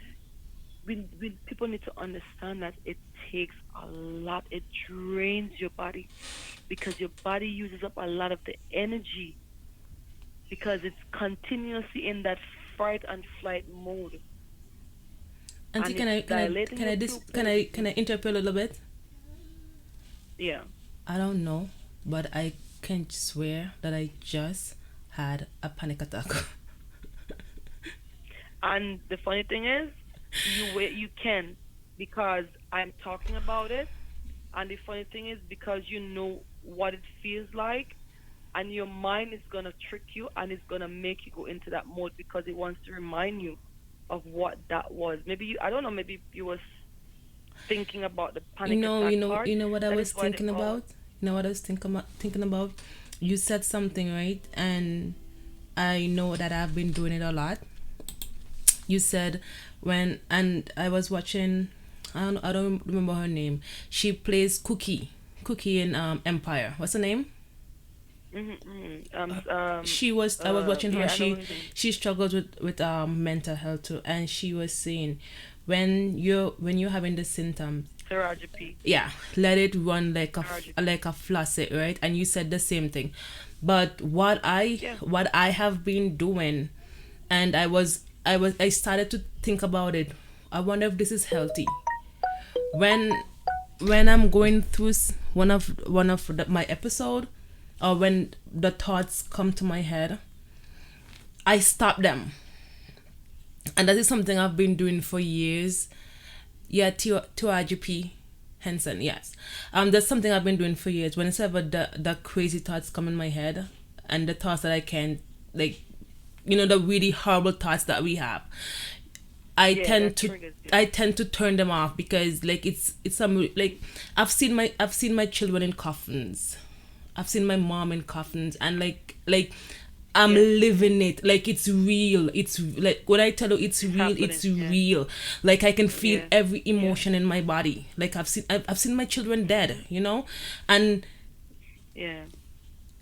people need to understand that it takes a lot. It drains your body because your body uses up a lot of the energy because it's continuously in that fight and flight mode. Auntie, And can I it's can I dilating can I your dis- pupils. can I interrupt you a little bit? Yeah. I don't know, but I can swear that I just had a panic attack. And the funny thing is, you can because I'm talking about it. And the funny thing is, because you know what it feels like, and your mind is gonna trick you and it's gonna make you go into that mode because it wants to remind you of what that was. Maybe you, I don't know, maybe you was thinking about the panic attack part. You know what I That is was why they thinking call. about. You know what I was thinking about. You said something right, and I know that I've been doing it a lot. You said when, and I was watching. I don't remember her name. She plays Cookie in Empire. What's her name? Mm-hmm, mm-hmm. She was, I was watching her. Yeah, I know his name. She struggles with mental health too, and she was saying when you're having the symptoms, Taraji P. yeah, let it run Taraji P. like a faucet, right? And you said the same thing. But Yeah. what I have been doing, and I started to think about it. I wonder if this is healthy. when when I'm going through my episode, or when the thoughts come to my head, I stop them. And that is something I've been doing for years. Yeah, to RGP Henson, yes. That's something I've been doing for years. Whenever the crazy thoughts come in my head, and the thoughts that I can't, like, the really horrible thoughts that we have, I Yeah, tend that to triggers you. I tend to turn them off, because like it's some, like, I've seen my children in coffins. I've seen my mom in coffins, and like I'm Yeah. living it. Like, it's real. It's like when I tell you it's It's real, happening. it's Yeah. real. Like, I can feel Yeah. every Yeah. emotion in my body. Like, I've seen my children dead, and Yeah.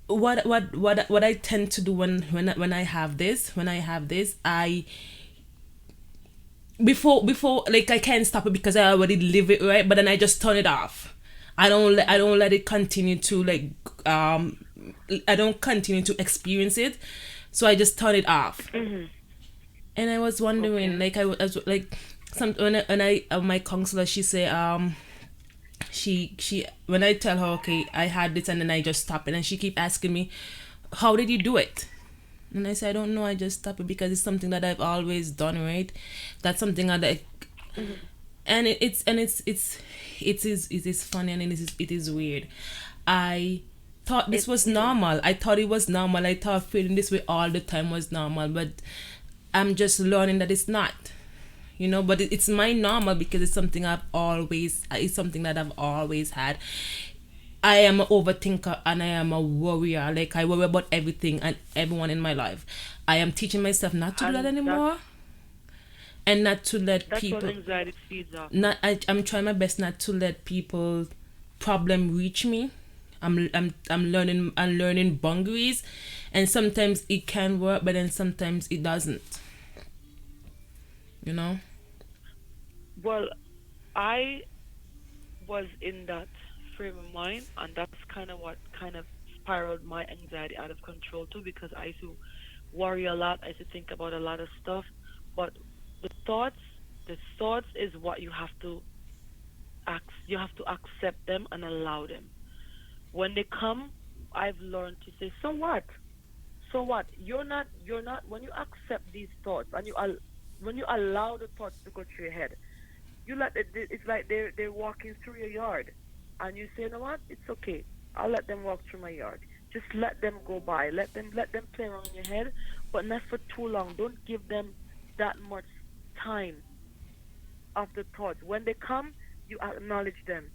what I tend to do when I have this, I before, like, I can't stop it because I already live it, right? But then I just turn it off. I don't let it continue to, like, I don't continue to experience it, so I just turn it off. Mm-hmm. And I was wondering, Okay. like, I was like, some when I my counselor, she say, she when I tell her, okay, I had this, and then I just stop it, and she keep asking me, how did you do it? And I say, I don't know, I just stop it because it's something that I've always done, right? That's something that and it is funny, and it is weird. I thought this It was is. normal. I thought it was normal. I thought feeling this way all the time was normal, but I'm just learning that it's not. But it's my normal, because it's something that I've always had. I am an overthinker, and I am a worrier. Like, I worry about everything and everyone in my life. I am teaching myself not to do that And anymore, and not to let that's what people. anxiety feeds off of. Not I'm trying my best not to let people problem reach me. I'm learning boundaries, and sometimes it can work, but then sometimes it doesn't. You know. Well, I was in that frame of mind, and that's kind of what kind of spiraled my anxiety out of control too, because I used to worry a lot. I used to think about a lot of stuff, but the thoughts, the thoughts is what you have to accept them and allow them. When they come, I've learned to say, so what? So what? You're not when you accept these thoughts, and when you allow the thoughts to go through your head, it's like they're walking through your yard, and you say, you know what, it's okay, I'll let them walk through my yard. Just let them go by, let them play around in your head, but not for too long. Don't give them that much time of the thoughts. When they come, you acknowledge them,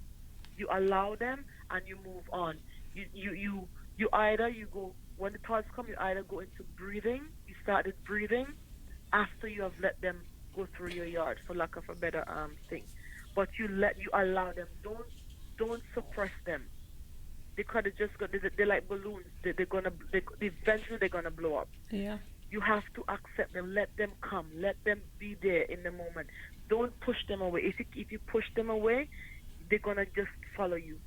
you allow them, and you move on. You either you go when the thoughts come, you either go into breathing. You started breathing after you have let them go through your yard, for lack of a better thing. But you allow them. Don't suppress them. Because they just got they're like balloons. Eventually they're gonna blow up. Yeah. You have to accept them. Let them come. Let them be there in the moment. Don't push them away. If you push them away, they're gonna just follow you.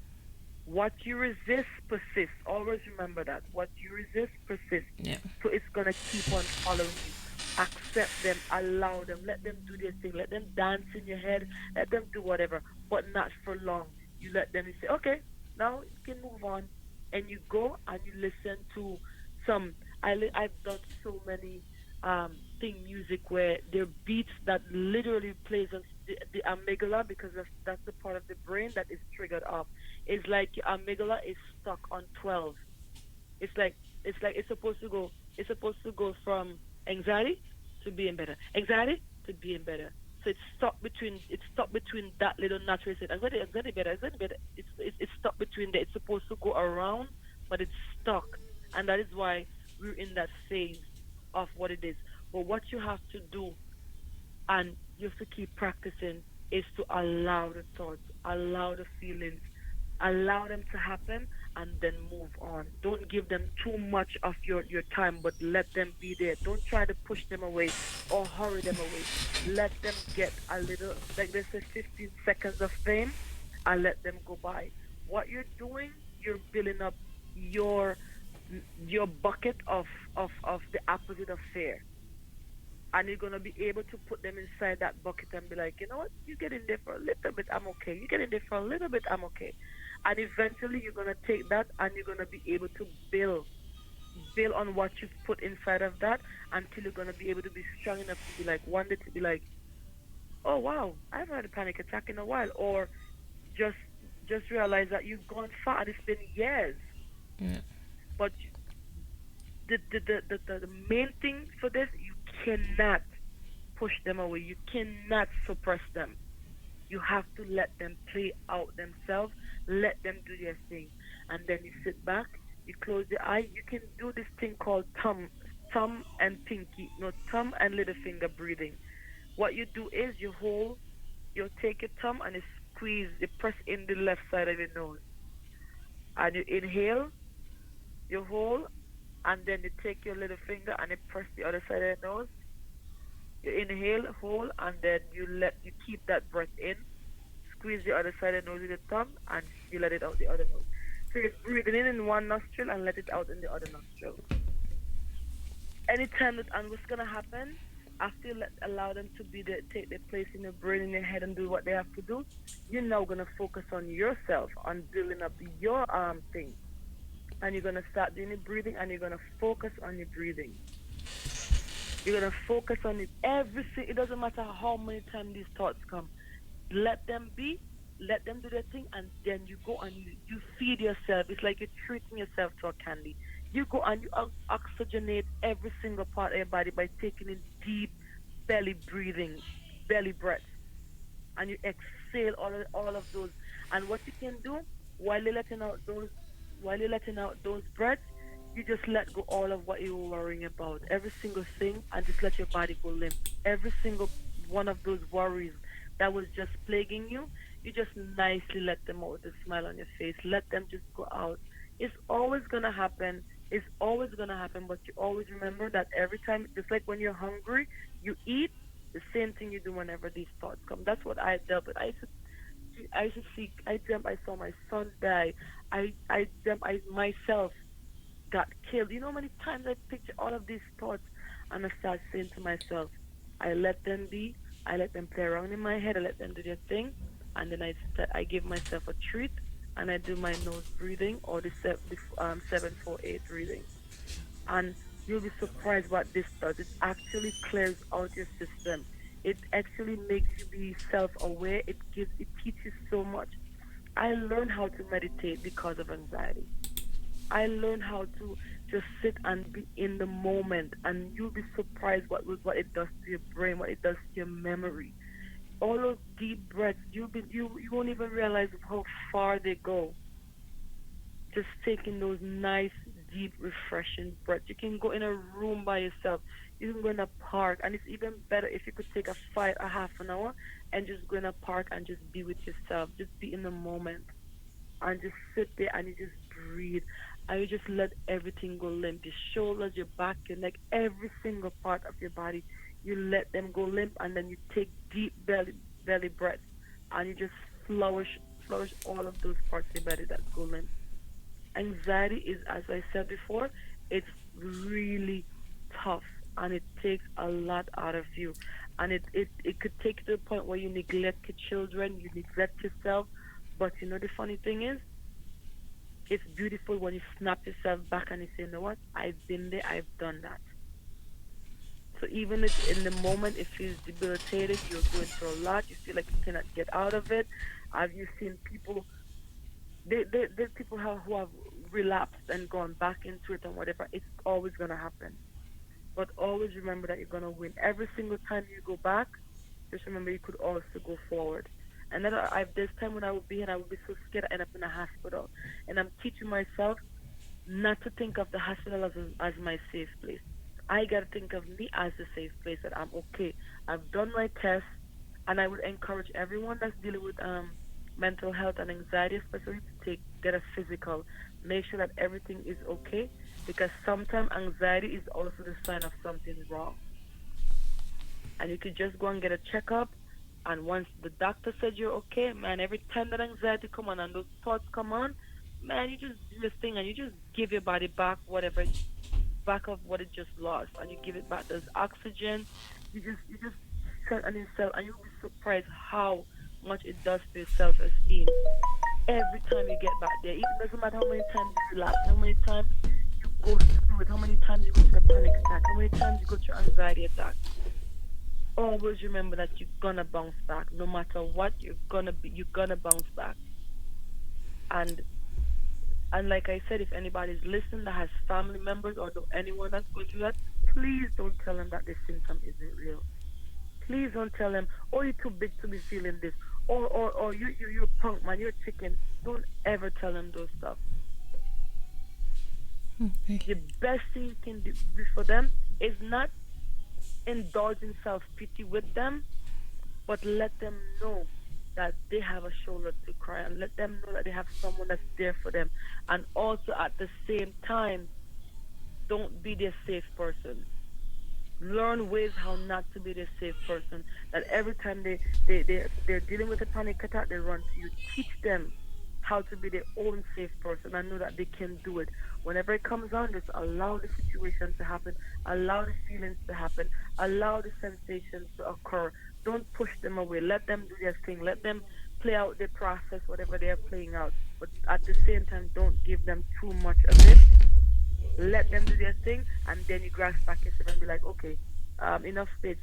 What you resist persists. Always remember that. What you resist persists. Yeah. So it's gonna keep on following you. Accept them, allow them, let them do their thing, let them dance in your head, let them do whatever, but not for long. You let them, you say, okay, now you can move on, and you go and you listen to some. I've done so many thing music where there are beats that literally plays on the amygdala, because that's the part of the brain that is triggered off. It's like your amygdala is stuck on 12. It's like it's supposed to go. It's supposed to go from anxiety to being better. Anxiety to being better. So it's stuck between that little natural state. Anxiety better. Anxiety better. It's stuck between there. It's supposed to go around, but it's stuck, and that is why we're in that phase of what it is. But what you have to do, and you have to keep practicing, is to allow the thoughts, allow the feelings, allow them to happen, and then move on. Don't give them too much of your time, but let them be there. Don't try to push them away or hurry them away. Let them get a little, like they say, 15 seconds of fame, and let them go by. What you're doing, you're building up your your bucket of the opposite of fear, and you're gonna be able to put them inside that bucket and be like, you know what, you get in there for a little bit, I'm okay. You get in there for a little bit, I'm okay. And eventually you're gonna take that and you're gonna be able to build on what you've put inside of that until you're gonna be able to be strong enough to be like one day to be like, oh wow, I haven't had a panic attack in a while, or just just realize that you've gone far and it's been years. Yeah. But the main thing for this, you cannot push them away. You cannot suppress them. You have to let them play out themselves, let them do their thing. And then you sit back, you close your eye. You can do this thing called thumb and pinky, no, thumb and little finger breathing. What you do is you take your thumb and you squeeze, you press in the left side of your nose. And you inhale, you hold, and then you take your little finger and you press the other side of your nose. You inhale, hold, and then you keep that breath in. Squeeze the other side of the nose with your thumb, and you let it out the other nose. So you're breathing in one nostril and let it out in the other nostril. Anytime that, and what's gonna happen after allow them to be there, take their place in your brain, in your head, and do what they have to do, you're now gonna focus on yourself, on building up your thing, and you're gonna start doing your breathing, and you're gonna focus on your breathing. You're gonna focus on it everything. It doesn't matter how many times these thoughts come. Let them be, let them do their thing, and then you go and you feed yourself. It's like you're treating yourself to a candy. You go and you oxygenate every single part of your body by taking in deep belly breathing, belly breath, and you exhale all of those. And what you can do while you're letting out those breaths, you just let go all of what you were worrying about, every single thing, and just let your body go limp. Every single one of those worries that was just plaguing you, you just nicely let them out with a smile on your face. Let them just go out. It's always gonna happen. It's always gonna happen, but you always remember that every time, just like when you're hungry, you eat the same thing you do whenever these thoughts come. That's what I dealt with. I used to see. I dreamt I saw my son die. I dreamt I myself got killed. You know how many times I picture all of these thoughts and I start saying to myself, I let them be, I let them play around in my head, I let them do their thing, and then I give myself a treat and I do my nose breathing or the 748 breathing. And you'll be surprised what this does. It actually clears out your system. It actually makes you be self-aware. It teaches so much. I learned how to meditate because of anxiety. I learned how to just sit and be in the moment, and you'll be surprised what it does to your brain, what it does to your memory. All those deep breaths, you won't even realize how far they go. Just taking those nice, deep, refreshing breaths. You can go in a room by yourself. You can go in a park, and it's even better if you could take a half an hour and just go in a park and just be with yourself. Just be in the moment and just sit there and you just breathe. And you just let everything go limp. Your shoulders, your back, your neck, every single part of your body, you let them go limp, and then you take deep belly breaths, and you just flourish all of those parts of your body that go limp. Anxiety is, as I said before, it's really tough, and it takes a lot out of you, and it could take you to the point where you neglect your children, you neglect yourself. But you know the funny thing is, it's beautiful when you snap yourself back and you say, you know what, I've been there, I've done that. So even if in the moment it feels debilitating, you're going through a lot, you feel like you cannot get out of it. Have you seen people, there people who have relapsed and gone back into it and whatever, it's always gonna happen. But always remember that you're gonna win. Every single time you go back, just remember you could also go forward. And then this time when I would be and I would be so scared I end up in a hospital. And I'm teaching myself not to think of the hospital as my safe place. I gotta think of me as the safe place that I'm okay. I've done my test, and I would encourage everyone that's dealing with mental health and anxiety, especially to get a physical. Make sure that everything is okay, because sometimes anxiety is also the sign of something wrong. And you could just go and get a checkup. And once the doctor said you're okay, man, every time that anxiety come on and those thoughts come on, man, you just do your thing and you just give your body back whatever back of what it just lost, and you give it back. There's oxygen. You just set on yourself, and you'll be surprised how much it does for your self-esteem. Every time you get back there, it doesn't matter how many times you relax, how many times you go through it, how many times you go through a panic attack, how many times you go through anxiety attack. Always remember that you're gonna bounce back. No matter what, you're gonna bounce back. And and like I said, if anybody's listening that has family members or anyone that's going through that, please don't tell them that the symptom isn't real. Please don't tell them, oh, you're too big to be feeling this, or you're a punk man, you're a chicken. Don't ever tell them those stuff. Okay. The best thing you can do for them is not indulge in self-pity with them, but let them know that they have a shoulder to cry, and let them know that they have someone that's there for them. And also at the same time, don't be their safe person. Learn ways how not to be the safe person. That every time they're dealing with a panic attack, they run to you. Teach them how to be their own safe person and know that they can do it. Whenever it comes on, just allow the situation to happen, allow the feelings to happen, allow the sensations to occur. Don't push them away. Let them do their thing. Let them play out the process, whatever they are playing out. But at the same time, don't give them too much of it. Let them do their thing, and then you grasp back yourself and be like, okay, enough stage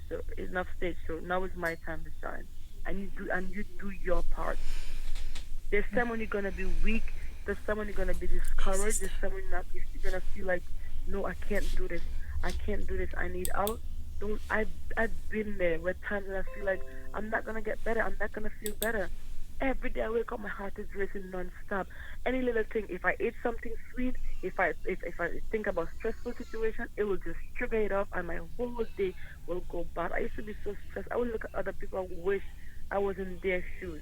show. Now is my time to shine. And you do your part. There's time when you're gonna be weak. There's time when you're gonna be discouraged. There's time when you're gonna feel like, no, I can't do this. I can't do this. I need out. Don't. I've been there. Where times when I feel like I'm not gonna get better. I'm not gonna feel better. Every day I wake up, my heart is racing non-stop. Any little thing, if I eat something sweet, if I think about stressful situation, it will just trigger it off, and my whole day will go bad. I used to be so stressed. I would look at other people and wish I was in their shoes,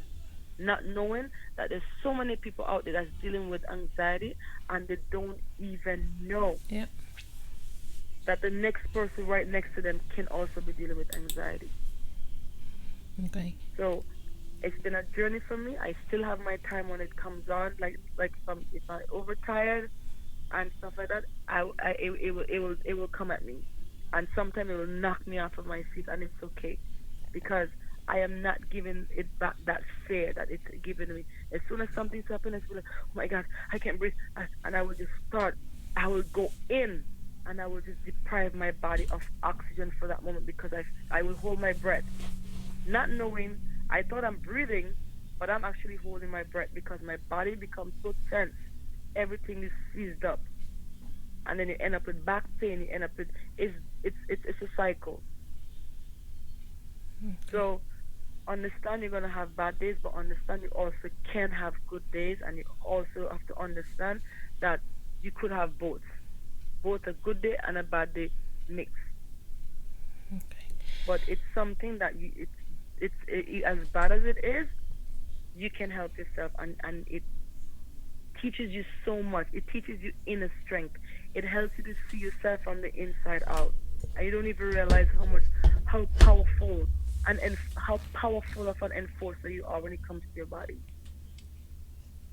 not knowing that there's so many people out there that's dealing with anxiety, and they don't even know Yep. that the next person right next to them can also be dealing with anxiety. Okay. So it's been a journey for me. I still have my time when it comes on, like if I overtired and stuff like that, it will come at me, and sometimes it will knock me off of my feet, and it's okay, because I am not giving it back that fear that it's giving me. As soon as something's happening, it's like, oh my God, I can't breathe, and I will just start. I will go in, and I will just deprive my body of oxygen for that moment, because I will hold my breath, not knowing. I thought I'm breathing, but I'm actually holding my breath, because my body becomes so tense. Everything is seized up, and then you end up with back pain. You end up with it's a cycle. So understand you're gonna have bad days, but understand you also can have good days, and you also have to understand that you could have both a good day and a bad day mixed. Okay. But it's something that as bad as it is, you can help yourself, and it teaches you so much. It teaches you inner strength. It helps you to see yourself from the inside out, and you don't even realize how powerful how powerful of an enforcer you are when it comes to your body.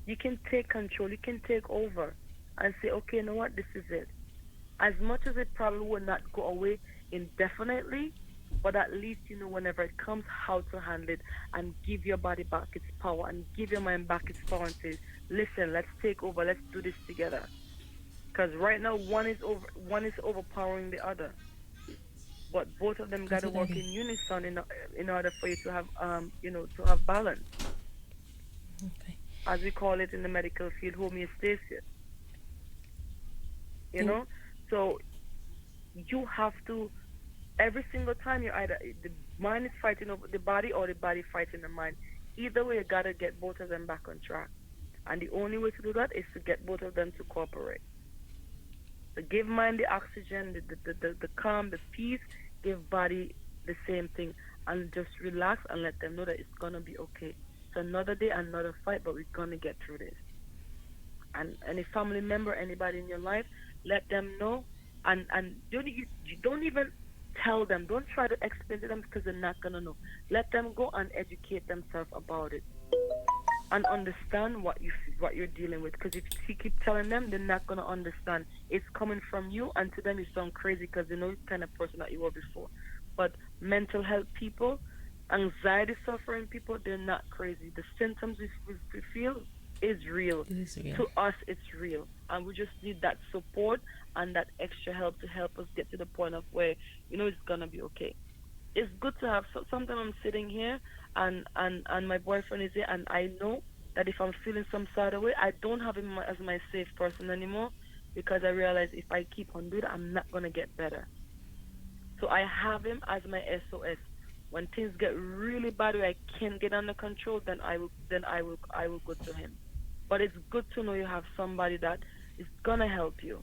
You can take control. You can take over, and say, okay, you know what, this is it. As much as it probably will not go away indefinitely, but at least you know whenever it comes how to handle it, and give your body back its power, and give your mind back its power, and say, listen, let's take over, let's do this together. Because right now one is overpowering the other, but both of them got to work in unison in order for you to have to have balance, Okay. as we call it in the medical field, homeostasis. you know. So you have to, every single time, you're either the mind is fighting over the body or the body fighting the mind. Either way, you gotta get both of them back on track. And the only way to do that is to get both of them to cooperate. So give mind the oxygen, the calm, the peace. Give body the same thing, and just relax and let them know that it's gonna be okay. It's another day, another fight, but we're gonna get through this. And any family member, anybody in your life, let them know. And you don't even tell them. Don't try to explain to them because they're not gonna know. Let them go and educate themselves about it and understand what you're dealing with. Because if you keep telling them, they're not gonna understand. It's coming from you, and to them, you sound crazy because they know the kind of person that you were before. But mental health people, anxiety suffering people, they're not crazy. The symptoms we feel is real. It is real. To us, it's real, and we just need that support and that extra help to help us get to the point of where it's gonna be okay. It's good to have. So sometimes I'm sitting here and my boyfriend is here, and I know that if I'm feeling some sort of way, I don't have him as my safe person anymore, because I realize if I keep on doing it, I'm not gonna get better. So I have him as my SOS. When things get really bad where I can't get under control, then I will go to him. But it's good to know you have somebody that is gonna help you.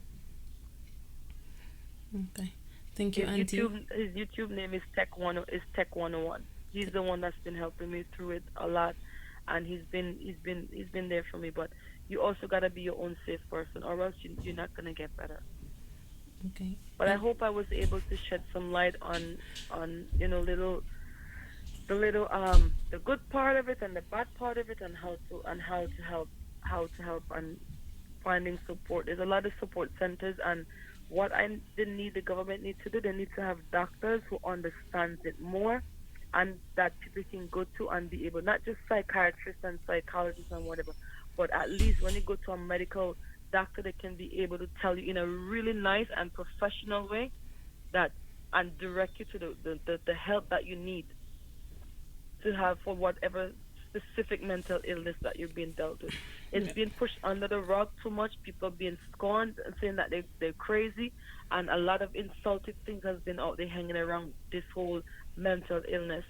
Okay. Thank you, His Auntie. YouTube name is Tech 101. He's the one that's been helping me through it a lot, and he's been there for me. But you also gotta be your own safe person, or else you're not gonna get better. Okay. But I hope I was able to shed some light on the good part of it and the bad part of it, and how to help and finding support. There's a lot of support centers, and what they need, the government needs to do, they need to have doctors who understand it more, and that people can go to and be able, not just psychiatrists and psychologists and whatever, but at least when you go to a medical doctor, they can be able to tell you in a really nice and professional way that, and direct you to the help that you need to have for whatever specific mental illness that you're being dealt with. It's being pushed under the rug too much. People being scorned and saying that they're crazy, and a lot of insulting things has been out there hanging around this whole mental illness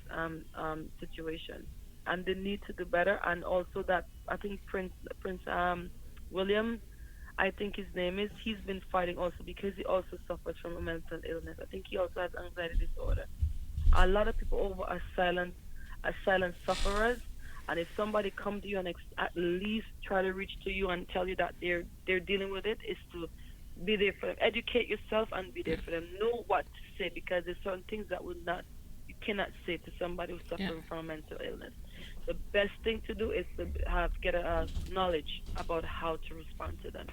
situation. And they need to do better. And also that I think Prince William, I think his name is, he's been fighting also because he also suffers from a mental illness. I think he also has anxiety disorder. A lot of people over are silent sufferers, and if somebody come to you and at least try to reach to you and tell you that they're dealing with it, is to be there for them. Educate yourself and be there for them. Know what to say, because there's certain things that you cannot say to somebody who's suffering from a mental illness. The best thing to do is to get a knowledge about how to respond to them.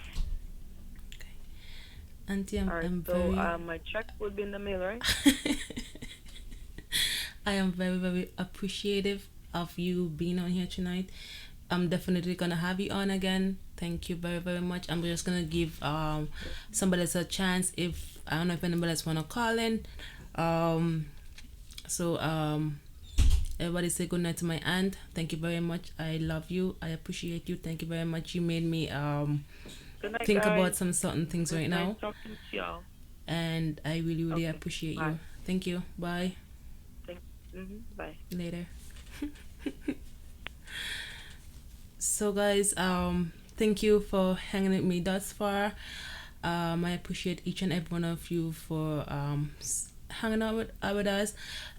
Okay. Auntie, All right, I'm so very my check will be in the mail, right? I am very, very appreciative of you being on here tonight. I'm definitely gonna have you on again. Thank you very, very much. I'm just gonna give somebody else a chance. If I don't know if anybody else wanna call in. So everybody say good night to my aunt. Thank you very much. I love you. I appreciate you. Thank you very much. You made me Good night, think guys. about some certain things Good right night now, talking to y'all. and I really, really Okay, appreciate bye. you. Thank you. Bye. Bye. Later. So guys, thank you for hanging with me thus far. I appreciate each and every one of you for hanging out with us.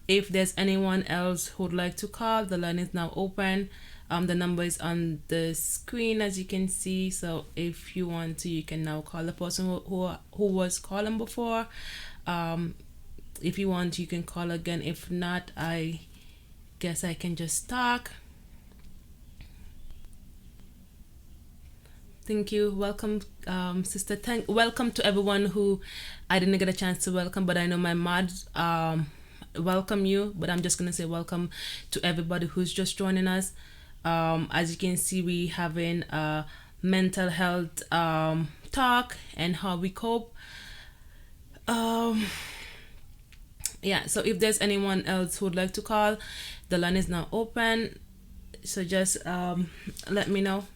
If there's anyone else who'd like to call, the line is now open. The number is on the screen, as you can see. So if you want to, you can now call the person who was calling before. If you want, you can call again. If not, I guess I can just talk. Thank you. Welcome, sister. Welcome to everyone who I didn't get a chance to welcome, but I know my mods welcome you. But I'm just gonna say welcome to everybody who's just joining us. As you can see, we having a mental health talk and how we cope. Yeah, so if there's anyone else who would like to call, the line is now open. So just let me know.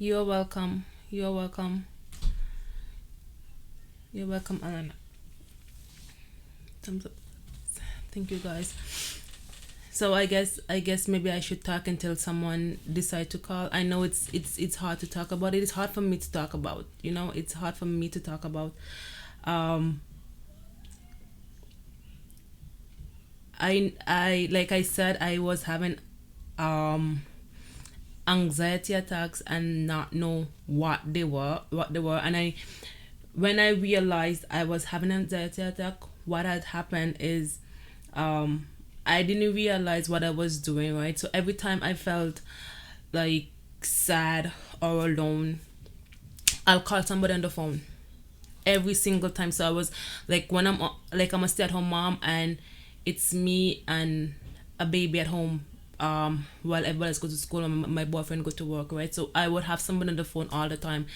You're welcome. You're welcome. You're welcome, Alan. Thumbs up. Thank you, guys. So I guess maybe I should talk until someone decide to call. I know it's hard to talk about it. It's hard for me to talk about. It's hard for me to talk about. Um, I like I said, I was having um anxiety attacks and not know what they were, and I when I realized I was having an anxiety attack, what had happened is um I didn't realize what I was doing, right? So every time I felt like sad or alone, I'll call somebody on the phone every single time. So I was like, when I'm a stay-at-home mom and it's me and a baby at home, while everybody else goes to school and my boyfriend go to work, right? So I would have somebody on the phone all the time.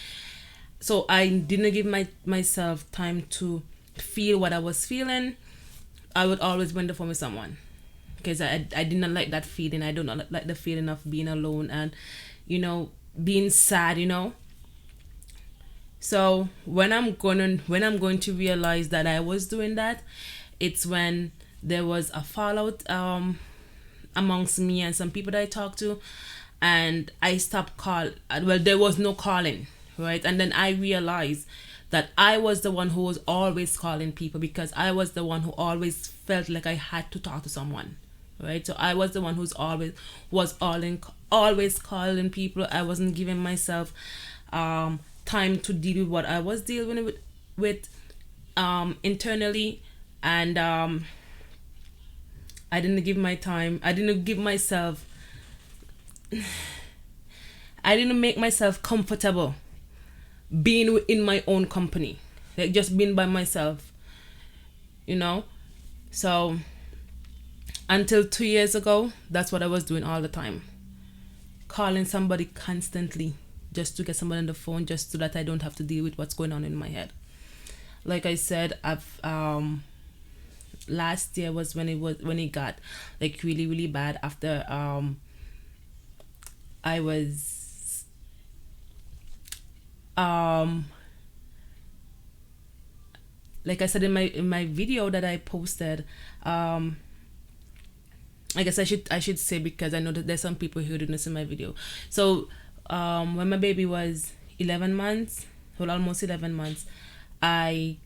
So I didn't give myself time to feel what I was feeling. I would always be on the phone with someone because I did not like that feeling. I do not like the feeling of being alone and being sad. So when I'm going to realize that I was doing that, it's when there was a fallout amongst me and some people that I talked to, and I stopped call. Well, there was no calling, right? And then I realized that I was the one who was always calling people because I was the one who always felt like I had to talk to someone, right? So I was the one who's always calling people. I wasn't giving myself time to deal with what I was dealing with internally, and I didn't give myself I didn't make myself comfortable being in my own company, like just being by myself. So until 2 years ago, that's what I was doing all the time, calling somebody constantly just to get somebody on the phone, just so that I don't have to deal with what's going on in my head. Like I said, I've last year was when it got like really really bad after I was like I said in my video that I posted. I guess I should say, because I know that there's some people who didn't see my video. So when my baby was 11 months, well, almost 11 months, I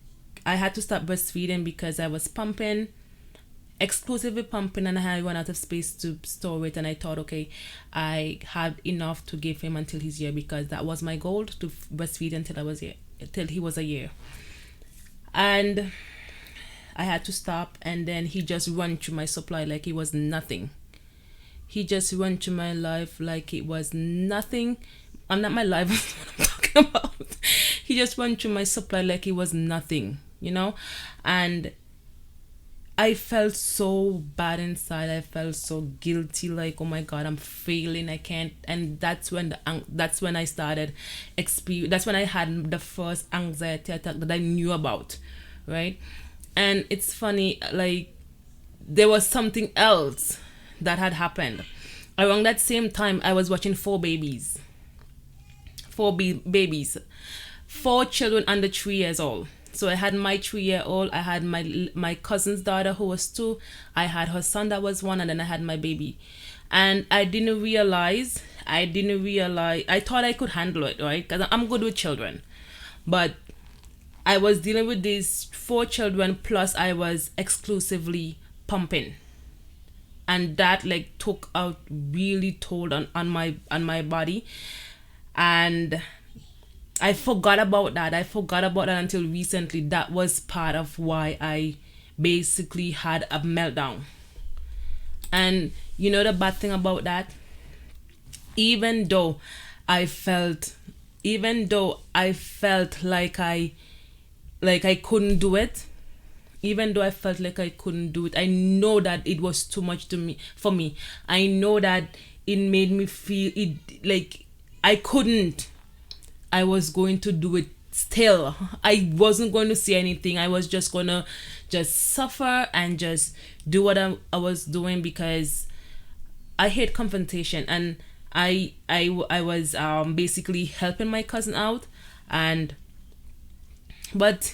had to stop breastfeeding because I was exclusively pumping, and I had run out of space to store it. And I thought, okay, I had enough to give him until he's year, because that was my goal, to breastfeed until he was a year. And I had to stop, and then he just run through my supply like it was nothing. He just run through my life like it was nothing. I'm not my life, that's what I'm talking about. He just went through my supply like it was nothing, And I felt so bad inside. I felt so guilty, like, oh my God, I'm failing. I can't. And that's when I started that's when I had the first anxiety attack that I knew about, right? And it's funny, like, there was something else that had happened. Around that same time, I was watching four babies. 4 children under 3 years old. So I had my 3-year-old, I had my cousin's daughter who was 2, I had her son that was 1, and then I had my baby. And I didn't realize, I thought I could handle it, right? Because I'm good with children. But I was dealing with these 4 children, plus I was exclusively pumping. And that like took out really toll on my body. And I forgot about that until recently. That was part of why I basically had a meltdown. And the bad thing about that, even though I felt like I couldn't do it, I know that it was too much for me. I know that it made me feel it like I couldn't. I was going to do it still. I wasn't going to say anything. I was just gonna suffer and just do what I was doing, because I hate confrontation. And I was basically helping my cousin out, and but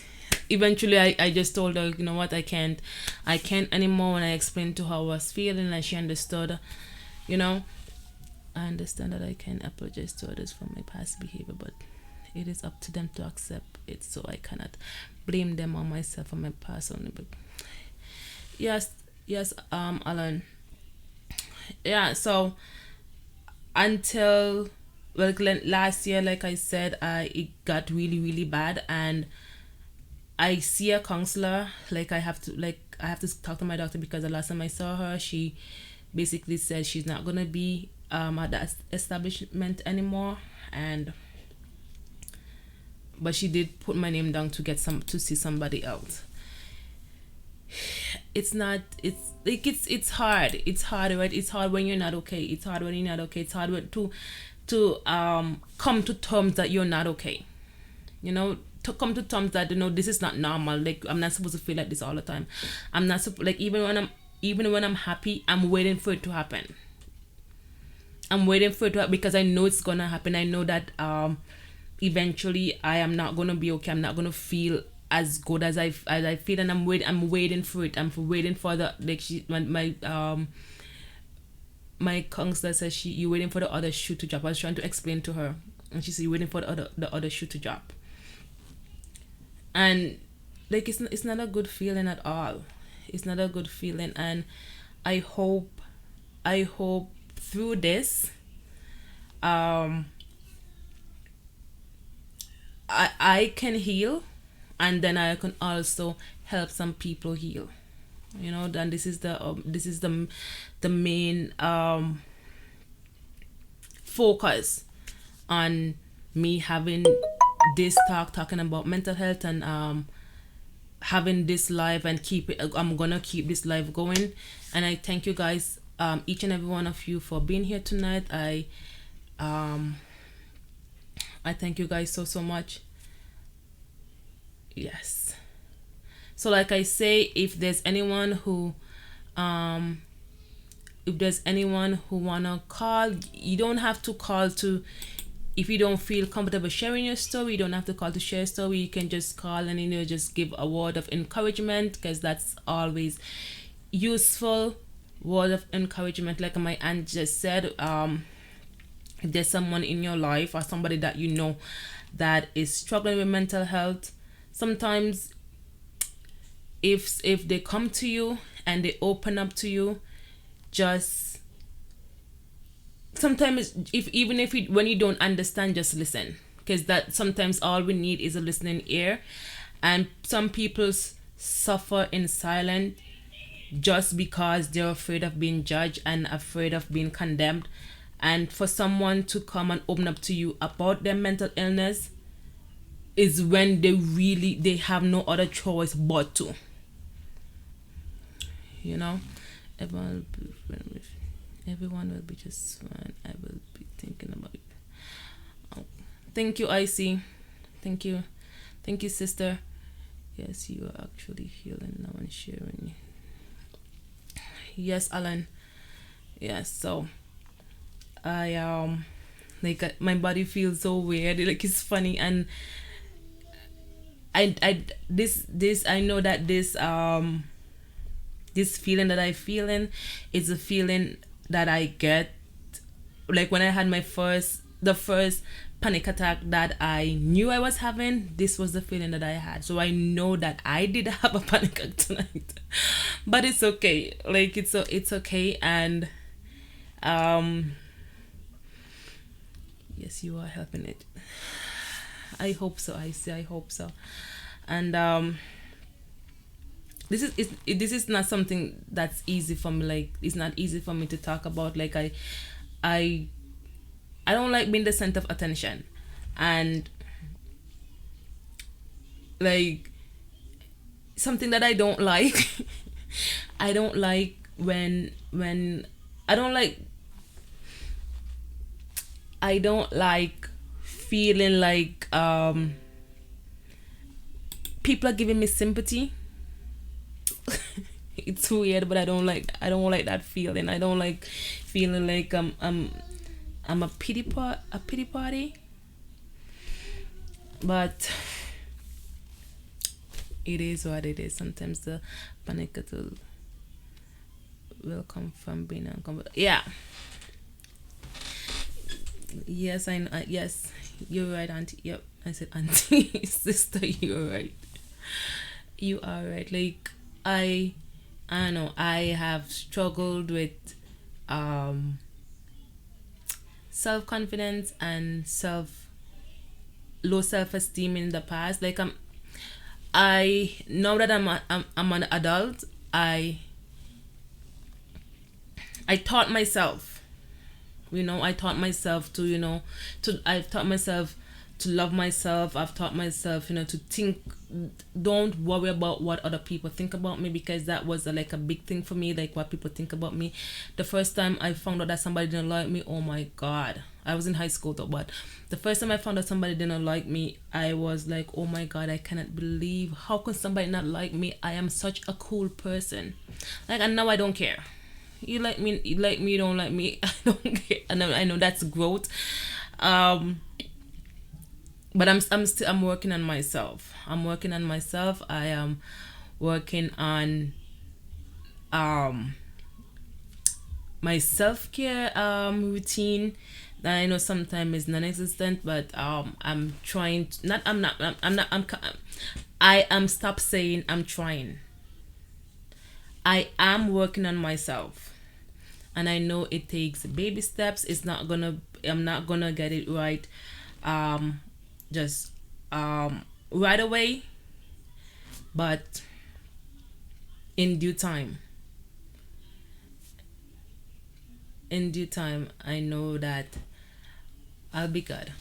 eventually I just told her, you know what, I can't anymore. When I explained to her how I was feeling, and she understood, you know. I understand that I can apologize to others for my past behavior, but it is up to them to accept it, so I cannot blame them or myself for my past only. But yes, Alan. Yeah, so until, well, last year, like I said, it got really really bad, and I see a counselor. Like I have to talk to my doctor, because the last time I saw her, she basically said she's not gonna be at that establishment anymore, and but she did put my name down to see somebody else. It's hard. It's hard, right? It's hard when you're not okay. It's hard when you're not okay. It's hard to come to terms that you're not okay. You know, to come to terms that, you know, this is not normal. Like, I'm not supposed to feel like this all the time. I'm not like, even when I'm happy, I'm waiting for it to happen. I'm waiting for it to happen, because I know it's gonna happen. I know that eventually I am not gonna be okay. I'm not gonna feel as good as I feel, and I'm waiting for it. I'm waiting for the, like, my counselor says, you waiting for the other shoe to drop. I was trying to explain to her, and she said, you waiting for the other shoe to drop. And like, it's not a good feeling at all. It's not a good feeling, and I hope through this, I can heal, and then I can also help some people heal. You know, then this is the main focus on me having this talking about mental health, and having this live, and I'm gonna keep this live going. And I thank you guys, each and every one of you, for being here tonight. I thank you guys so much. Yes. So like I say, if there's anyone who wanna call, you don't have to call to, if you don't feel comfortable sharing your story, you don't have to call to share a story. You can just call and, you know, just give a word of encouragement, because that's always useful. Word of encouragement, like my aunt just said, if there's someone in your life, or somebody that you know that is struggling with mental health, sometimes if they come to you and they open up to you, just sometimes, when you don't understand, just listen, because that sometimes all we need is a listening ear. And some people suffer in silence just because they're afraid of being judged and afraid of being condemned. And for someone to come and open up to you about their mental illness is when they have no other choice but to, you know. Everyone will be just fine. I will be thinking about it. Oh, thank you, Icy. Thank you, sister. Yes, you are actually healing now and sharing. Yes, Alan. Yes, so I like, my body feels so weird. Like, it's funny, and I know that this feeling that I feeling is a feeling that I get, like, when I had the first panic attack that I knew I was having. This was the feeling that I had, so I know that I did have a panic attack tonight. But it's okay, like, it's okay. And yes, you are helping it. I hope so. I hope so. And this is not something that's easy for me. Like, it's not easy for me to talk about. Like, I don't like being the center of attention, and like, something that I don't like. I don't like when I don't like feeling like people are giving me sympathy. It's weird, but I don't like that feeling. I don't like feeling like I'm a pity party, but it is what it is. Sometimes the panic attack will come from being uncomfortable. Yeah. Yes, I know. Yes, you're right, auntie. Yep, I said auntie, sister. You're right. You are right. Like I, I know I have struggled with um self confidence and low self esteem in the past. Like I now that I'm an adult, I taught myself, I taught myself to, I've taught myself to love myself. I've taught myself, to think, don't worry about what other people think about me, because that was like a big thing for me, like what people think about me. The first time I found out that somebody didn't like me, oh my God. I was in high school though, but the first time I found out somebody didn't like me, I was like, oh my God, I cannot believe, how can somebody not like me? I am such a cool person. Like, and now I don't care. You like me, you don't like me, I don't care. And I know that's growth. But I'm working on myself. I am working on my self-care routine that I know sometimes is non-existent, but I'm trying to, not I'm not I'm not I'm I am stop saying I'm trying. I am working on myself, and I know it takes baby steps. I'm not gonna get it right just right away, but in due time. I know that I'll be good.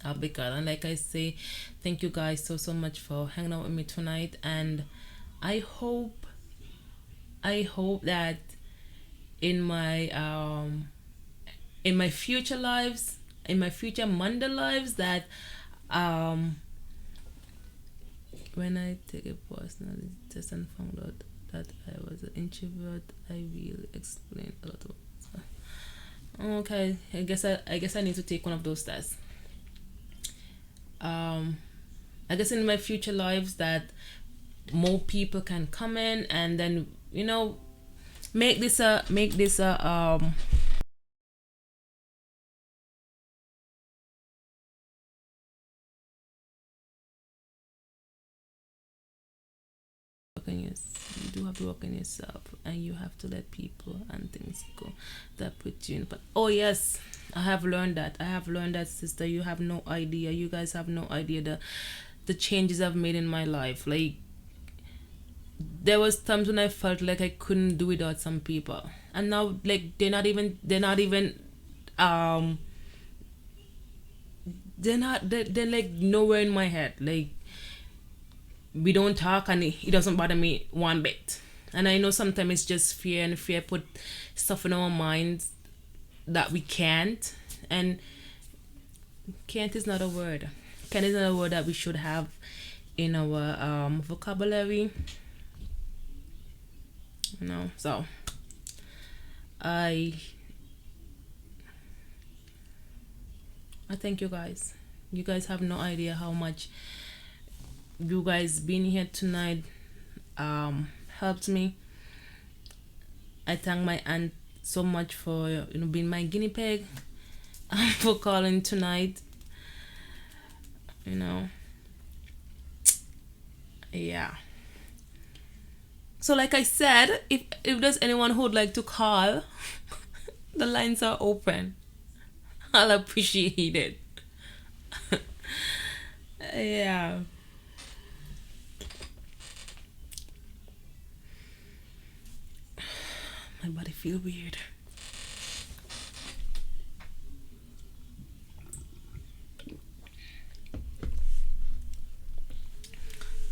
And like I say, thank you guys so much for hanging out with me tonight, and I hope that in my future lives, in my future Monday lives, that when I take a personality test and found out that I was an introvert, I will explain a lot of stuff. Okay, I guess I need to take one of those tests. I guess in my future lives that more people can come in, and then make this a you do have to work on yourself, and you have to let people and things go that put you in. But oh yes, I have learned that, sister. You have no idea. You guys have no idea the changes I've made in my life. Like, there was times when I felt like I couldn't do without some people, and now, like, they're not even they're like nowhere in my head. Like, we don't talk, and it doesn't bother me one bit. And I know sometimes it's just fear, and fear put stuff in our minds that we can't. And can't is not a word. Can't is not a word that we should have in our vocabulary. So I thank you guys. You guys have no idea how much you guys being here tonight helped me. I thank my aunt so much for being my guinea pig, for calling tonight. Yeah. So like I said, if there's anyone who would like to call, the lines are open. I'll appreciate it. Yeah. My body feel weird.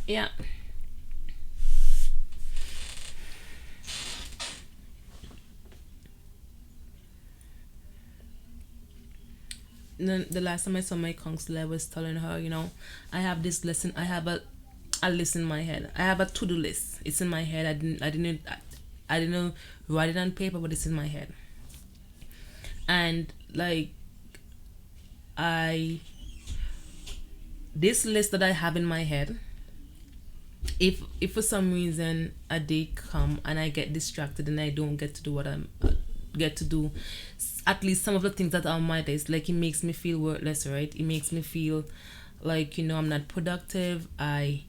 Yeah. The last time I saw my counselor, I was telling her, I have this lesson. I have a list in my head. I have a to-do list. It's in my head. I didn't write it on paper, but it's in my head. And like, I this list that I have in my head, if for some reason a day come and I get distracted and I don't get to do what I'm get to do at least some of the things that are on my list, like, it makes me feel worthless, right? It makes me feel like, I'm not productive. I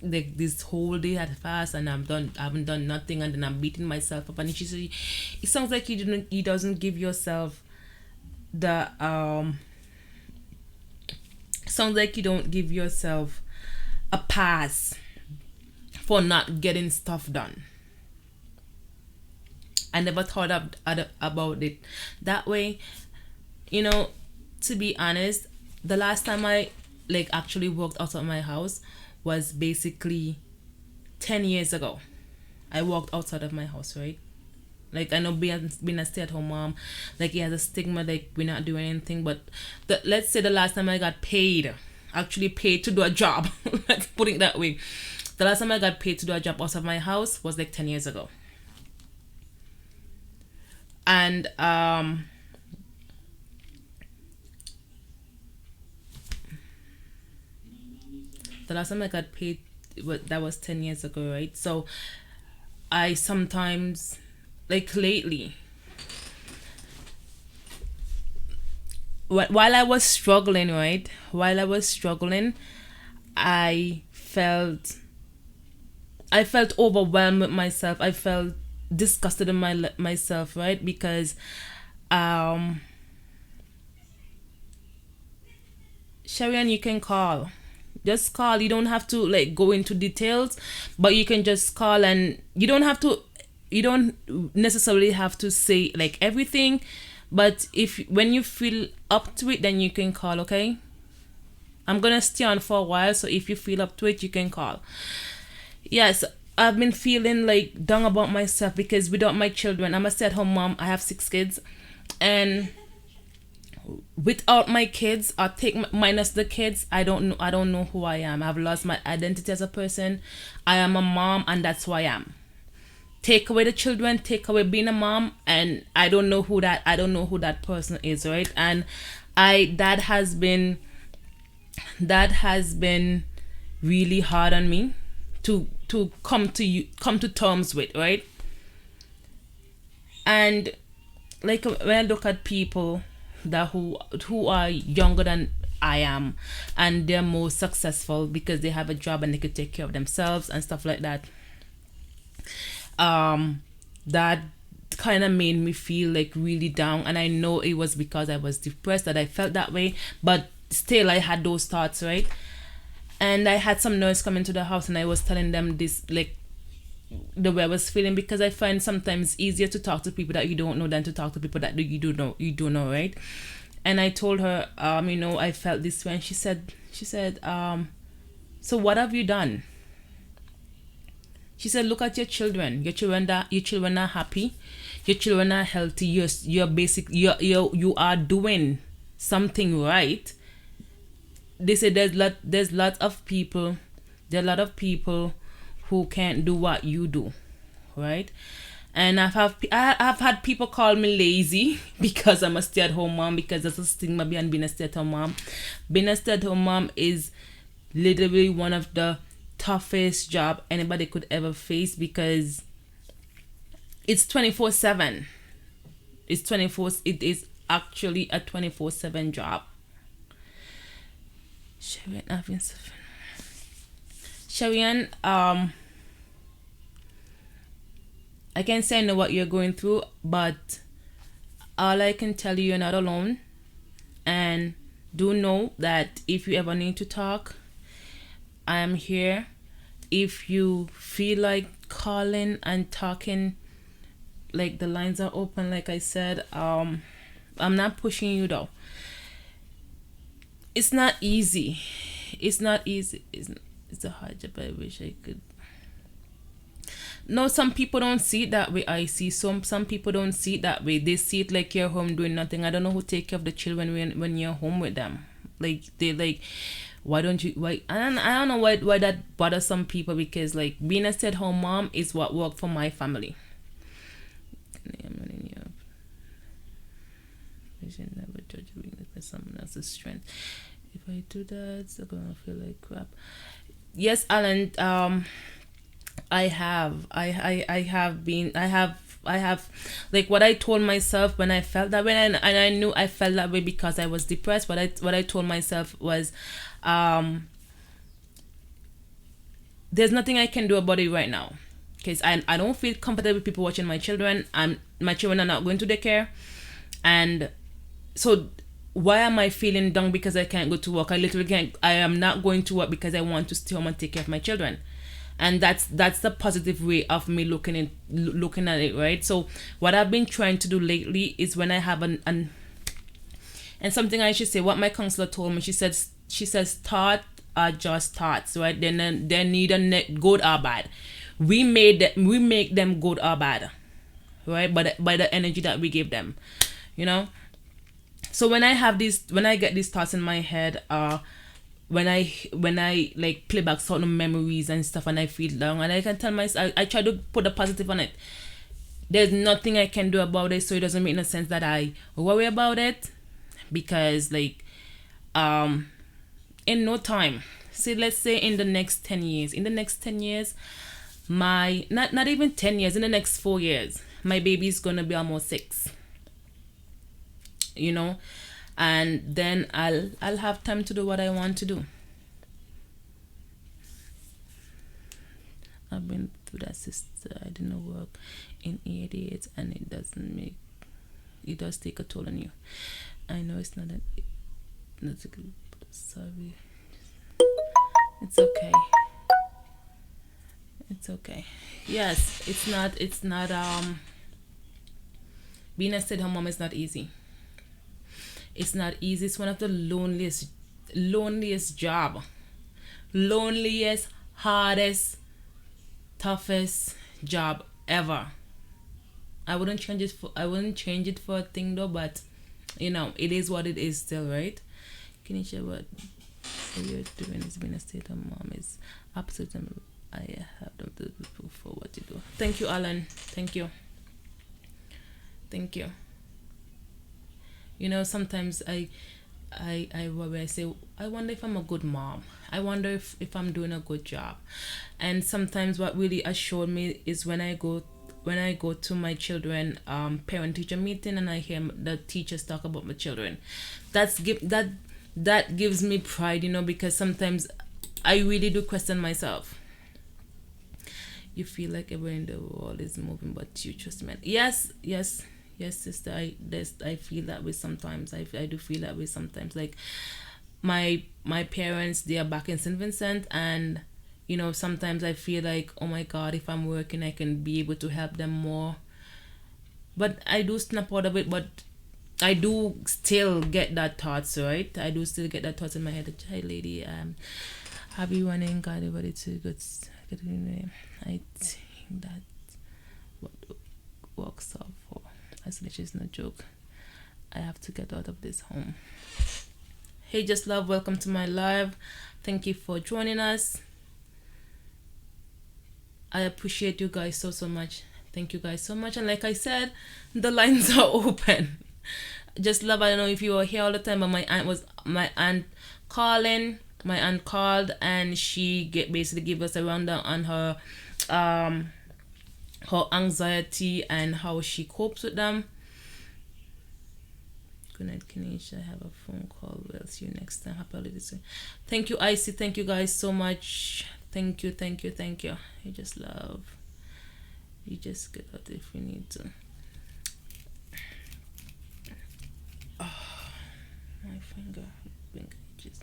like, this whole day had passed and I haven't done nothing, and then I'm beating myself up. And she said, it sounds like you doesn't give yourself the sounds like you don't give yourself a pass for not getting stuff done. I never thought about it that way. To be honest, the last time I like actually walked out of my house was basically 10 years ago. I walked outside of my house, right? Like, I know being a stay-at-home mom, like, it has a stigma, like, we're not doing anything. But let's say the last time I got paid, actually paid to do a job, let's put it that way. The last time I got paid to do a job outside of my house was like 10 years ago. And the last time I got paid, that was 10 years ago, right? So I sometimes, like, lately, while I was struggling, right? I felt overwhelmed with myself. I felt disgusted in myself, right? Because Sharian, you can call. Just call. You don't have to like go into details, but you can just call, and you don't necessarily have to say like everything, but when you feel up to it, then you can call, okay? I'm gonna stay on for a while, so if you feel up to it, you can call. Yes, I've been feeling like down about myself because without my children, I'm a stay-at-home mom. I have 6 kids, and without my kids, or minus the kids, I don't know who I am. I've lost my identity as a person. I am a mom, and that's who I am. Take away the children, take away being a mom, and I don't know who that person is, right? And that has been really hard on me to come to terms with, right? And like, when I look at people that who are younger than I am, and they're more successful because they have a job and they could take care of themselves and stuff like that, that kind of made me feel like really down. And I know it was because I was depressed that I felt that way, but still I had those thoughts, right? And I had some nurse come into the house, and I was telling them this, like, the way I was feeling, because I find sometimes easier to talk to people that you don't know than to talk to people that you do know, right? And I told her, I felt this way, and she said, so what have you done? She said, look at your children. Your children are happy. Your children are healthy. You are doing something right. They say there's lots of people. There are a lot of people who can't do what you do, right? And I've had people call me lazy because I'm a stay-at-home mom, because there's a stigma behind being a stay-at-home mom. Being a stay-at-home mom is literally one of the toughest job anybody could ever face, because it's 24/7. It is actually a 24/7 job. Sharian, I can say I know what you're going through, but all I can tell you, you're not alone. And do know that if you ever need to talk, I am here. If you feel like calling and talking, like, the lines are open, like I said. I'm not pushing you though. It's not easy. It's a hard job. I wish I could. No, some people don't see it that way. I see some people don't see it that way. They see it like you're home doing nothing. I don't know who take care of the children when you're home with them. Like, they like, why don't you? Why? I don't know why that bothers some people, because like, being a stay-at-home mom is what worked for my family. I should never judge a weakness by someone else's strength. If I do that, I'm gonna feel like crap. Yes, Alan. I have like what I told myself when I felt that way, and I knew I felt that way because I was depressed. What I told myself was, there's nothing I can do about it right now, because I don't feel comfortable with people watching my children. My children are not going to daycare, and so why am I feeling down because I can't go to work? I literally can't. I am not going to work because I want to stay home and take care of my children, and that's the positive way of me looking at it, right? So what I've been trying to do lately is when I have an and something I should say, what my counselor told me, she says thought are just thoughts, right? They neither good or bad. We make them good or bad, right? By the energy that we give them, you know. So when I get these thoughts in my head, when I like play back certain memories and stuff, and I feel down, and I can tell myself, I try to put a positive on it. There's nothing I can do about it, so it doesn't make no sense that I worry about it, because like in no time, say let's say in the next 10 years, my not even 10 years, in the next 4 years, my baby's gonna be almost 6, you know, and then I'll have time to do what I want to do. I've been through that, sister. I didn't work in 8 years, and it does take a toll on you. I know it's not sorry. It's okay. It's okay. Yes, it's not being a stay-at-home mom is not easy. It's not easy. It's one of the loneliest job. Loneliest, hardest, toughest job ever. I wouldn't change it for a thing though, but you know, it is what it is still, right? Can you share what you're doing as being a stay-at-home mom is absolutely. I have them to people for what you do. Thank you, Alan. Thank you. You know, sometimes I worry. I say, I wonder if I'm a good mom. I wonder if I'm doing a good job. And sometimes what really assured me is when I go to my children parent teacher meeting, and I hear the teachers talk about my children. That gives me pride, you know, because sometimes I really do question myself. You feel like everyone in the world is moving, but you trust me. Yes, sister. I feel that way sometimes. I do feel that way sometimes. Like my parents, they are back in St. Vincent, and you know, sometimes I feel like, oh my God, if I'm working, I can be able to help them more. But I do snap out of it. But I do still get that thoughts, right? I do still get that thoughts in my head. Hi, lady. Have you running? Got everybody to good. I think that what works out for isolation is no joke. I have to get out of this home. Hey, just love, welcome to my live. Thank you for joining us. I appreciate you guys so much. Thank you guys so much. And like I said, the lines are open. Just love, I don't know if you were here all the time, but my aunt calling. My aunt called, and she basically gave us a rundown on her anxiety and how she copes with them. Good night, Kenisha. I have a phone call. We'll see you next time. Happy holidays. Thank you, Icy. Thank you guys so much. Thank you. You just love. You just get out if you need to. Oh, my finger itches.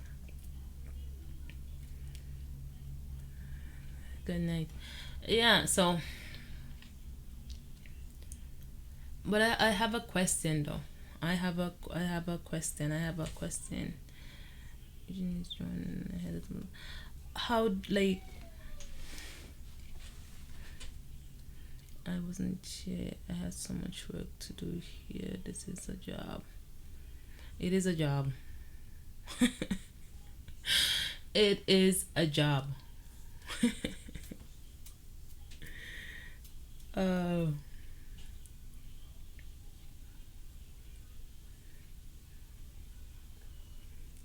Good night. Yeah, so but I have a question though. I have a question. How, like, I wasn't sure. I had so much work to do here. This is a job. It is a job. It is a job.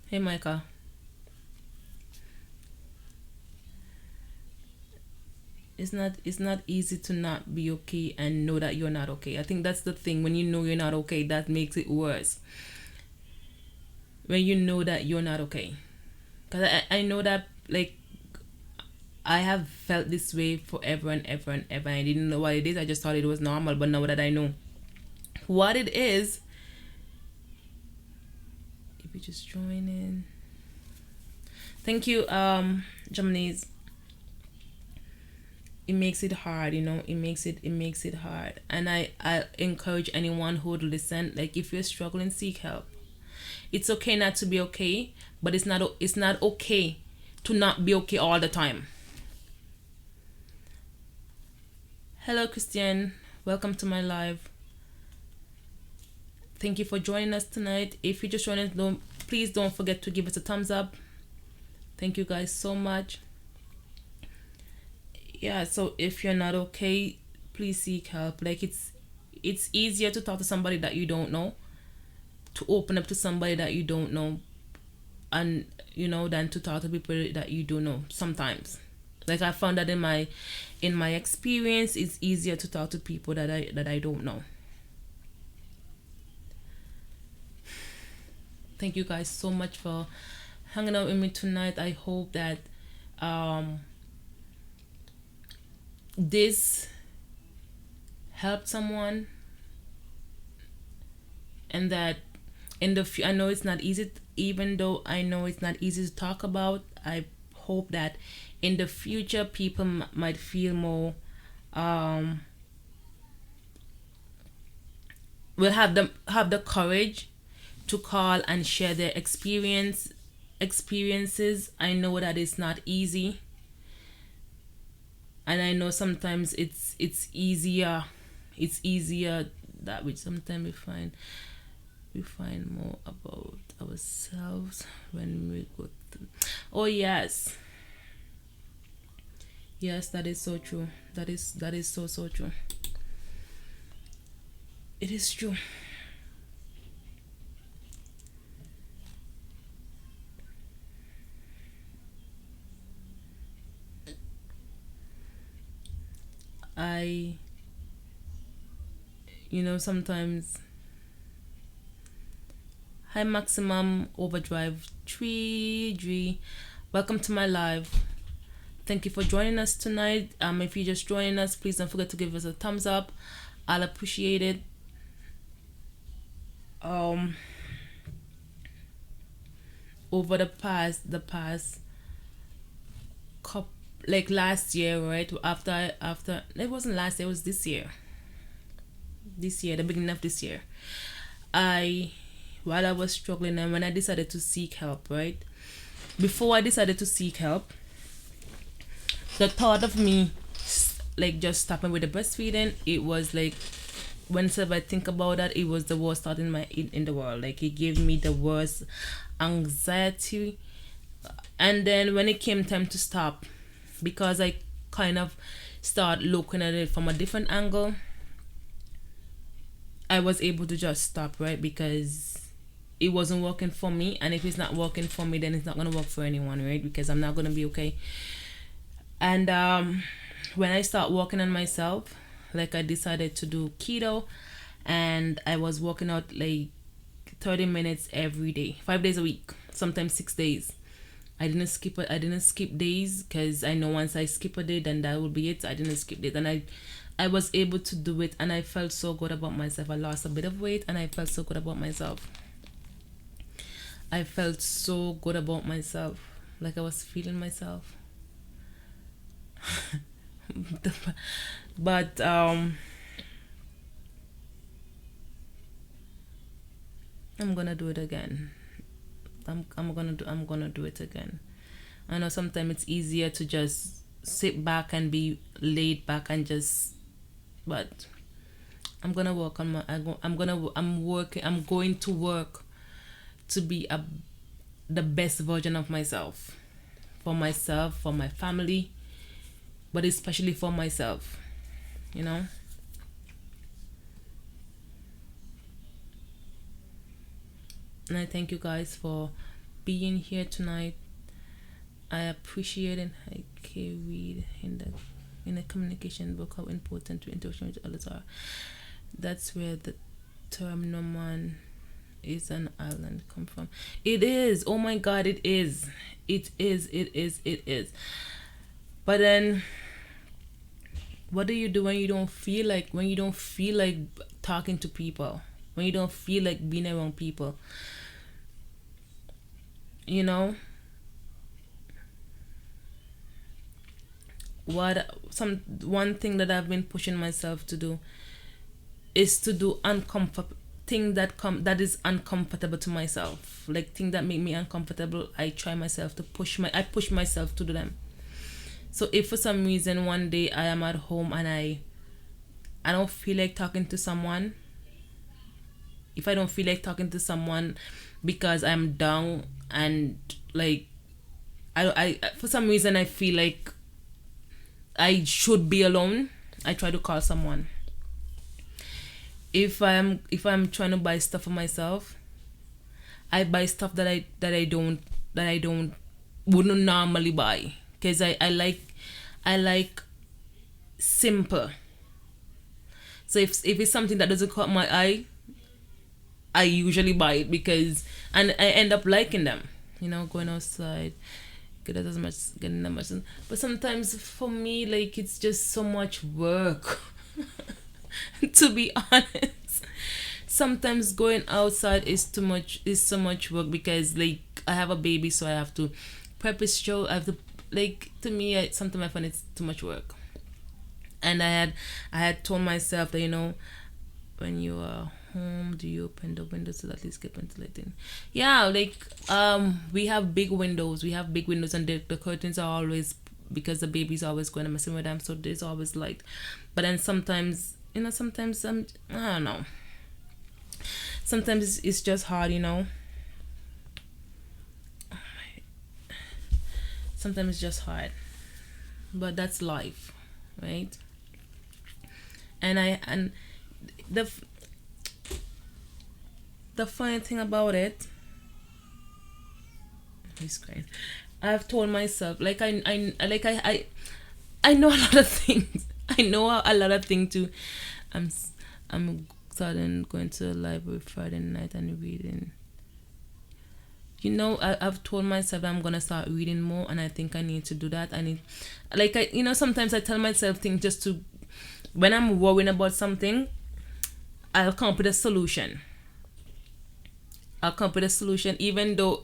Hey, Micah. It's not easy to not be okay and know that you're not okay. I think that's the thing. When you know you're not okay, that makes it worse. When you know that you're not okay, because I know that, like, I have felt this way forever and ever and ever. I didn't know what it is. I just thought it was normal. But now that I know what it is, if you just join in. Thank you, Japanese. It makes it hard, it makes it hard. And I encourage anyone who would listen, like, if you're struggling, seek help. It's okay not to be okay, but it's not okay to not be okay all the time. Hello, Christian. Welcome to my live. Thank you for joining us tonight. If you just joined us, please don't forget to give us a thumbs up. Thank you guys so much. Yeah, so if you're not okay, please seek help. Like, it's easier to talk to somebody that you don't know, to open up to somebody that you don't know, and than to talk to people that you do know sometimes. Like, I found that in my experience, it's easier to talk to people that I don't know. Thank you guys so much for hanging out with me tonight. I hope that this helped someone, and that I know it's not easy, even though I know it's not easy to talk about. I hope that in the future people might feel more, will have the courage to call and share their experiences. I know that it's not easy, and I know sometimes it's easier that which sometimes we find more about ourselves when we go through. Oh, yes, that is so true. That is so true. It is true. I sometimes. Hi, Maximum Overdrive 3G. Welcome to my live. Thank you for joining us tonight. If you're just joining us, please don't forget to give us a thumbs up. I'll appreciate it. Over the past couple, like last year, right? After it wasn't last year, it was this year. The beginning of this year. While I was struggling, and when I decided to seek help, right? Before I decided to seek help, the thought of me, like, just stopping with the breastfeeding, it was like, whenever I think about that, it was the worst thought in the world. Like, it gave me the worst anxiety. And then when it came time to stop, because I kind of start looking at it from a different angle, I was able to just stop, right? Because it wasn't working for me, and if it's not working for me, then it's not gonna work for anyone, right? Because I'm not gonna be okay. And when I start working on myself, like, I decided to do keto, and I was working out like 30 minutes every day, 5 days a week, sometimes 6 days. I didn't skip days, because I know once I skip a day, then that will be it. I didn't skip days, and I was able to do it, and I felt so good about myself. I lost a bit of weight, and I felt so good about myself. I felt so good about myself, like I was feeling myself. But I'm gonna do it again. I'm gonna do it again. I know sometimes it's easier to just sit back and be laid back and just, but I'm gonna work on my. I'm going to work to be the best version of myself, for my family, but especially for myself. And I thank you guys for being here tonight. I appreciate and I carried in the communication book how important interaction with others are. That's where the term "no man is an island" come from. It is. Oh my God, it is. It is. It is. It is. But then, what do you do when you don't feel like talking to people? When you don't feel like being around people? You know. One thing that I've been pushing myself to do is to do thing that is uncomfortable to myself, like thing that make me uncomfortable. I push myself to do them. So if for some reason one day I am at home and I don't feel like talking to someone, if I don't feel like talking to someone because I'm down and like I for some reason I feel like I should be alone, I try to call someone. If I'm trying to buy stuff for myself, I buy stuff that I wouldn't normally buy, because I like simple. So if it's something that doesn't catch my eye, I usually buy it and I end up liking them. Going outside, getting that much. But sometimes for me, like, it's just so much work. To be honest, sometimes going outside is so much work, because like I have a baby, so I have to prep his show. I have to, like, to me, sometimes I find it's too much work. And I had told myself that when you are home, do you open the windows so that at least get ventilating? Yeah, like we have big windows, and the curtains are always, because the baby's always going to messing with them, so there's always light. But then sometimes I don't know. Sometimes it's just hard, Sometimes it's just hard. But that's life, right? And the funny thing about it, he's crying. I've told myself, like, I know a lot of things. I know a lot of things too. I'm starting going to the library Friday night and reading. I've told myself I'm gonna start reading more, and I think I need to do that. Sometimes I tell myself things just to, when I'm worrying about something, I'll come up with a solution. Even though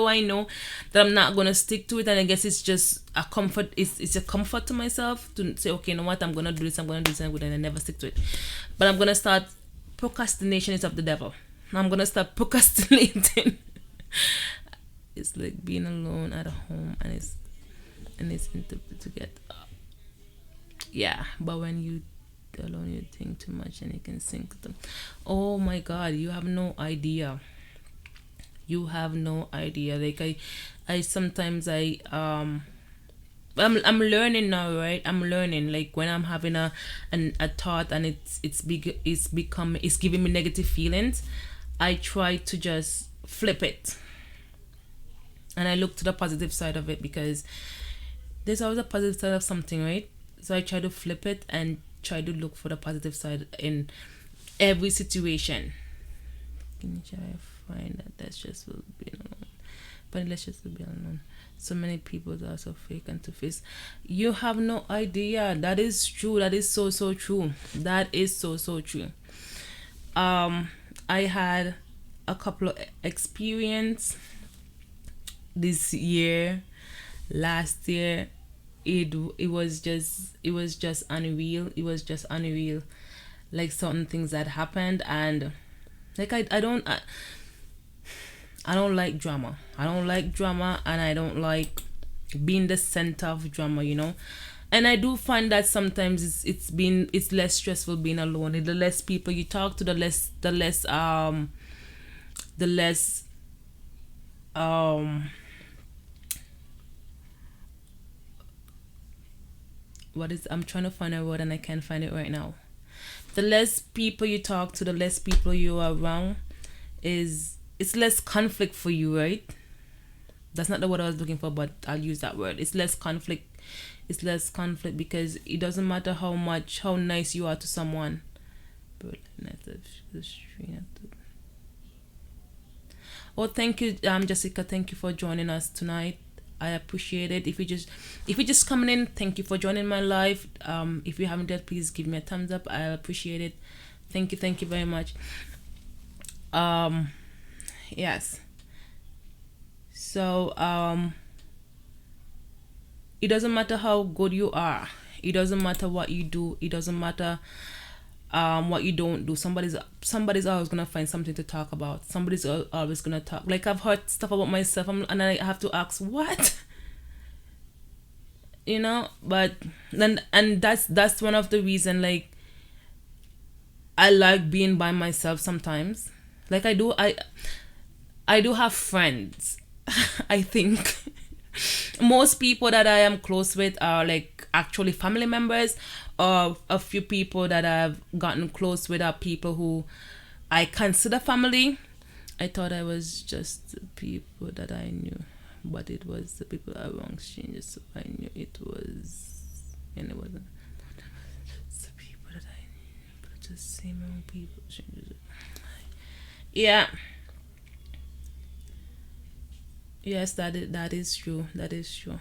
I know that I'm not gonna stick to it, and I guess it's just a comfort. It's a comfort to myself to say, okay, you know what, I'm gonna do this, and I never stick to it. But I'm gonna start. Procrastination is of the devil. I'm gonna start procrastinating. It's like being alone at home, and it's to get up. Yeah, but when you alone, you think too much and you can sink them. Oh my God, you have no idea. Like I sometimes I'm learning now, right? I'm learning, like, when I'm having a thought and it's giving me negative feelings, I try to just flip it, and I look to the positive side of it, because there's always a positive side of something, right? So I try to flip it and try to look for the positive side in every situation. Can you try to find that's just will be alone? But let's just be alone. So many people are so fake and two-faced. You have no idea. That is true. That is so true. That is so true. I had a couple of experience this year, last year. It was just unreal. It was just unreal. Like, certain things that happened, and like I don't like drama. I don't like drama, and I don't like being the center of drama, And I do find that sometimes it's less stressful being alone. The less people you talk to, the less I'm trying to find a word and I can't find it right now. The less people you talk to, the less people you are around, is it's less conflict for you, right? That's not the word I was looking for, but I'll use that word. It's less conflict. It's less conflict because it doesn't matter how nice you are to someone. Oh, thank you, Jessica. Thank you for joining us tonight. I appreciate it. If you just coming in, thank you for joining my live. If you haven't yet, please give me a thumbs up. I appreciate it. Thank you very much. Yes. So it doesn't matter how good you are. It doesn't matter what you do. It doesn't matter what you don't do. Somebody's always gonna find something to talk about. Somebody's always gonna talk. Like, I've heard stuff about myself, and I have to ask what, But then, and that's one of the reason, like, I like being by myself sometimes. Like, I do have friends. I think most people that I am close with are like actually family members, or a few people that I've gotten close with are people who I consider family. I thought I was just the people that I knew, but it was the people that were wrong exchanges. So I knew it was, and it wasn't. It's the people that I knew, but just same wrong people. Yeah. Yes, that is true. That is true.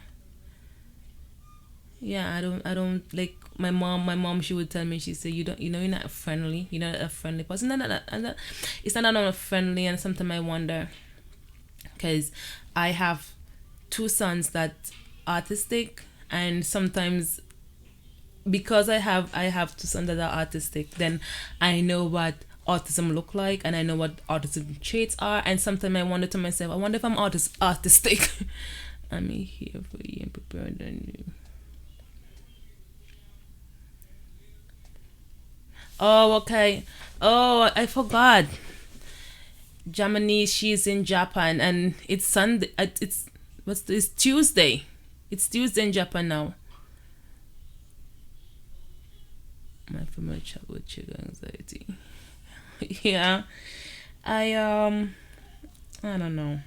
Yeah, I don't like my mom. My mom, she would tell me, she said, you're not friendly. You're not a friendly person. It's not that I'm not friendly, and sometimes I wonder, because I have two sons that are autistic, and sometimes because I have two sons that are autistic, then I know what autism look like, and I know what autism traits are, and sometimes I wonder to myself, I wonder if I'm autistic. I'm here for you and prepared on you. Oh, okay. Oh, I forgot. Germany, she's in Japan, and it's Sunday. It's Tuesday. It's Tuesday in Japan now. My family chat with sugar anxiety. Yeah, I don't know.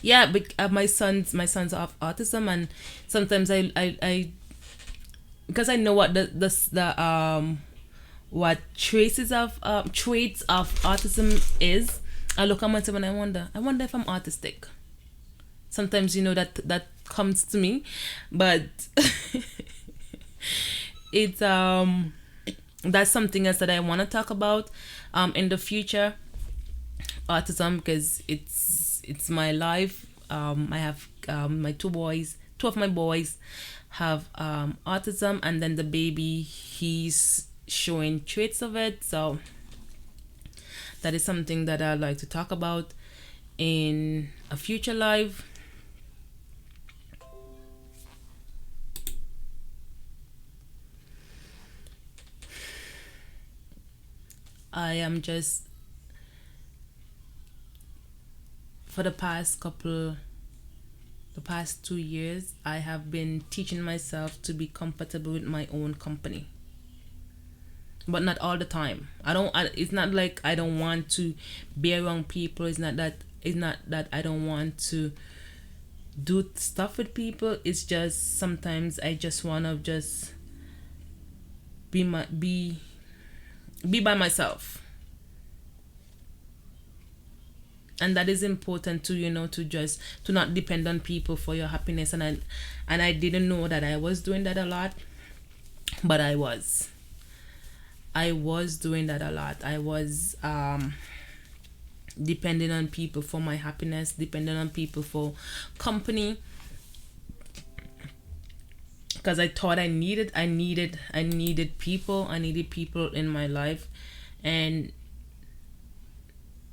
Yeah, but my sons have autism, and sometimes I because I know what the what traits of autism is. I look at myself and I wonder if I'm autistic. Sometimes that comes to me, but it's that's something else that I want to talk about in the future. Autism, because it's my life. I have my two of my boys have autism, and then the baby, he's showing traits of it. So that is something that I'd like to talk about in a future live. I am just, for the past 2 years, I have been teaching myself to be comfortable with my own company, but not all the time. It's not like I don't want to be around people. It's not that I don't want to do stuff with people. It's just sometimes I just want to just be by myself, and that is important to to not depend on people for your happiness. And I didn't know that I was doing that a lot, but I was doing that a lot. I was depending on people for my happiness, depending on people for company, because I thought I needed people. I needed people in my life, and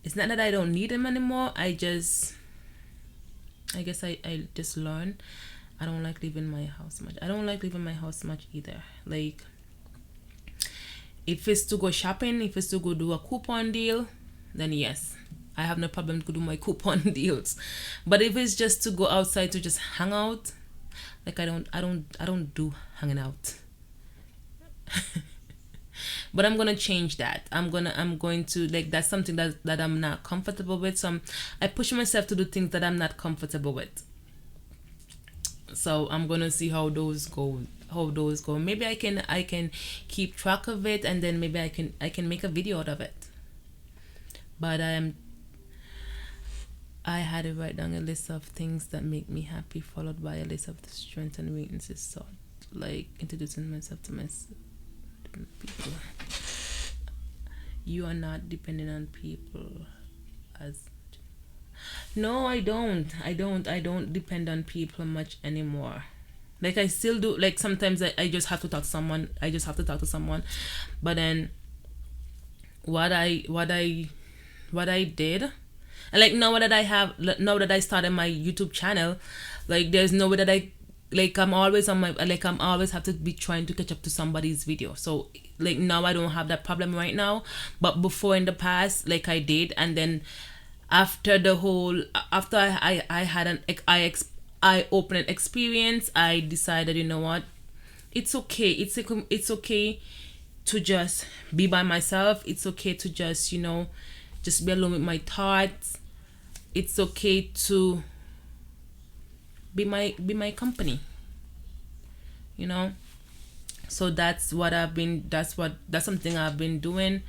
it's not that I don't need them anymore. I guess I just learned I don't like leaving my house much. I don't like leaving my house much either. Like, if it's to go shopping, if it's to go do a coupon deal, then yes, I have no problem to do my coupon deals. But if it's just to go outside to just hang out, like, I don't do hanging out. but I'm gonna change that. I'm going to, like, that's something that I'm not comfortable with, so I push myself to do things that I'm not comfortable with. So I'm gonna see how those go. Maybe I can keep track of it, and then maybe I can make a video out of it. But I had to write down a list of things that make me happy, followed by a list of the strengths and weaknesses. So, like, introducing myself to people. You are not dependent on people as. No, I don't. I don't depend on people much anymore. Like, I still do. Like, sometimes I just have to talk to someone. But then what I did, and like, now that I started my YouTube channel, like, there's no way that I'm always I'm always have to be trying to catch up to somebody's video. So, like, now I don't have that problem right now, but before, in the past, like, I did. And then after I had an eye-opening experience, I decided, you know what, it's okay. It's okay to just be by myself. It's okay to just, just be alone with my thoughts. It's okay to be my company. So that's something I've been doing.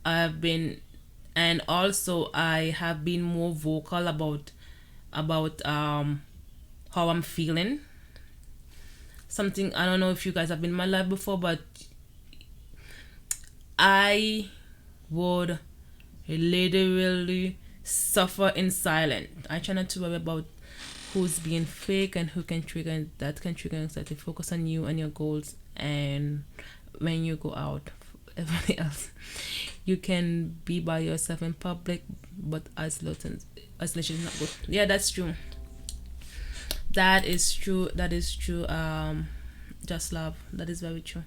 And also I have been more vocal about how I'm feeling. Something, I don't know if you guys have been in my life before, but I would literally suffer in silence. I try not to worry about who's being fake and who can trigger, and that can trigger anxiety. Focus on you and your goals, and when you go out, everybody else, you can be by yourself in public, but isolation is not good. Yeah, that's true. That is true. Just love. That is very true.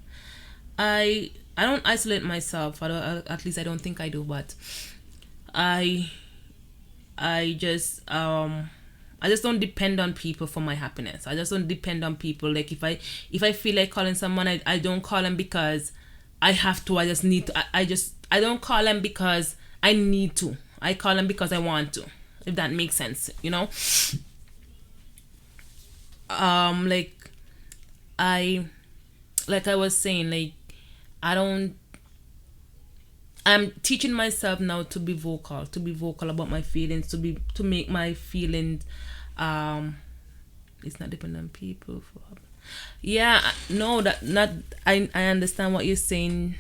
I don't isolate myself. At least I don't think I do. But I just don't depend on people for my happiness. I just don't depend on people. Like, if I feel like calling someone, I don't call them because I have to. I just need to. I don't call them because I need to. I call them because I want to. If that makes sense, like I was saying, like, I'm teaching myself now to be vocal about my feelings, to make my feelings, it's not dependent on people for. Yeah, no, that not. I understand what you're saying.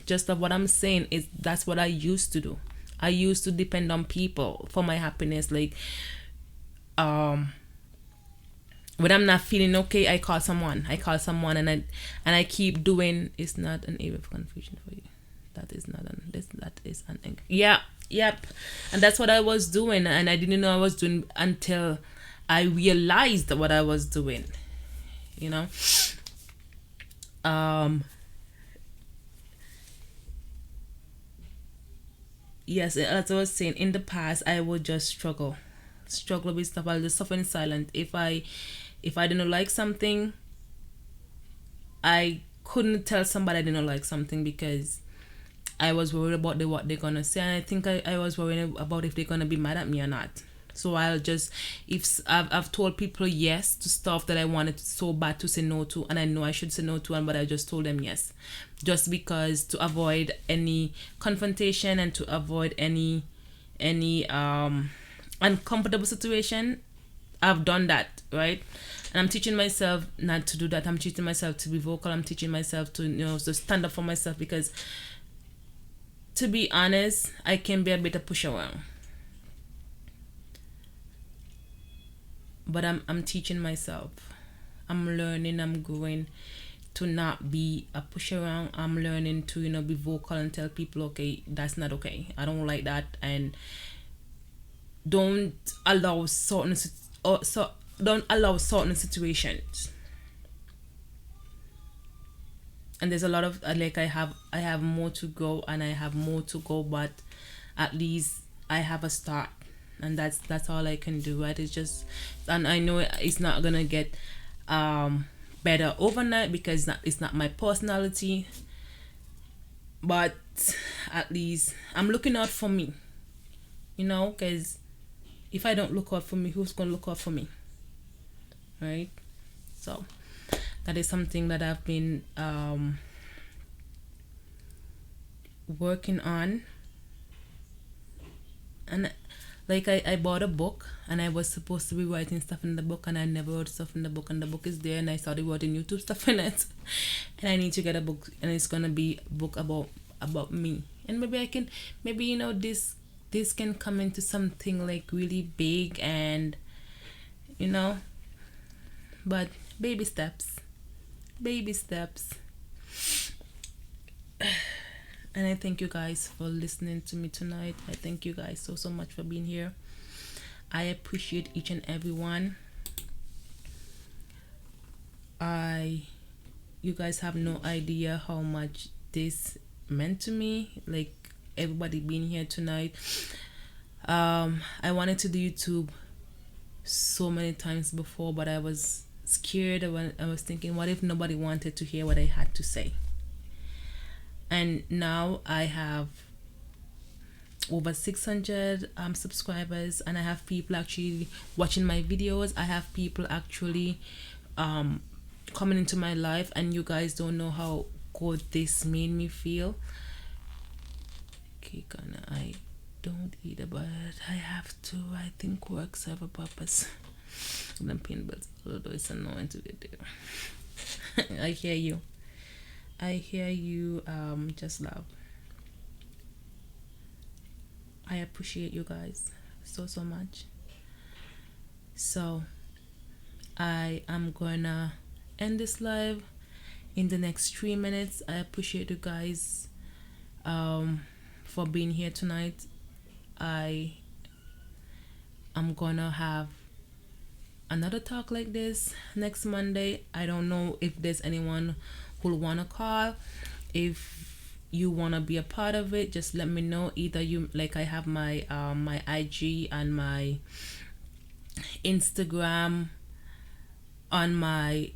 Just of what I'm saying is that's what I used to do. I used to depend on people for my happiness. Like, when I'm not feeling okay, I call someone, and I keep doing. It's not an area of confusion for you. That is not an. That is an. Yeah, yep, and that's what I was doing, and I didn't know I was doing until I realized what I was doing. Yes, as I was saying, in the past I would just struggle with stuff. I'll just suffer in silence. If I didn't like something, I couldn't tell somebody I didn't like something because I was worried about what they're gonna say, and I think I was worried about if they're gonna be mad at me or not. So I'll just, if I've told people yes to stuff that I wanted so bad to say no to, and I know I should say no to, but I just told them yes, just because, to avoid any confrontation and to avoid any uncomfortable situation. I've done that, right? And I'm teaching myself not to do that. I'm teaching myself to be vocal. I'm teaching myself to to stand up for myself, because, to be honest, I can be a bit of push around. But I'm teaching myself. I'm learning. I'm growing to not be a push around. I'm learning to be vocal and tell people, okay, that's not okay. I don't like that, and don't allow certain situations. And there's a lot of like I have more to go, and I have more to go, but at least I have a start. And that's all I can do, right? It's just, and I know it's not gonna get better overnight, because it's not my personality. but at least I'm looking out for me, because if I don't look out for me, who's gonna look out for me, right? So that is something that I've been working on. And like I bought a book and I was supposed to be writing stuff in the book, and I never wrote stuff in the book, and the book is there, and I started writing YouTube stuff in it. And I need to get a book, and it's gonna be a book about me. And maybe I can, this can come into something like really big, and but baby steps. And I thank you guys for listening to me tonight. I thank you guys so much for being here. I appreciate each and every one. You guys have no idea how much this meant to me, like everybody being here tonight. I wanted to do YouTube so many times before, but I was scared. I was thinking, what if nobody wanted to hear what I had to say? And now I have over 600 subscribers, and I have people actually watching my videos. I have people actually coming into my life, and you guys don't know how good this made me feel. Okay, I don't eat it, but I have to. I think work serve a purpose. I'm paying bills, although it's annoying to get there. I hear you. Just love. I appreciate you guys so much. So I am gonna end this live in the next 3 minutes. I appreciate you guys for being here tonight. I am gonna have another talk like this next Monday. I don't know if there's anyone who'll wanna call. If you wanna be a part of it, just let me know. Either you, like, I have my my IG and my Instagram on my,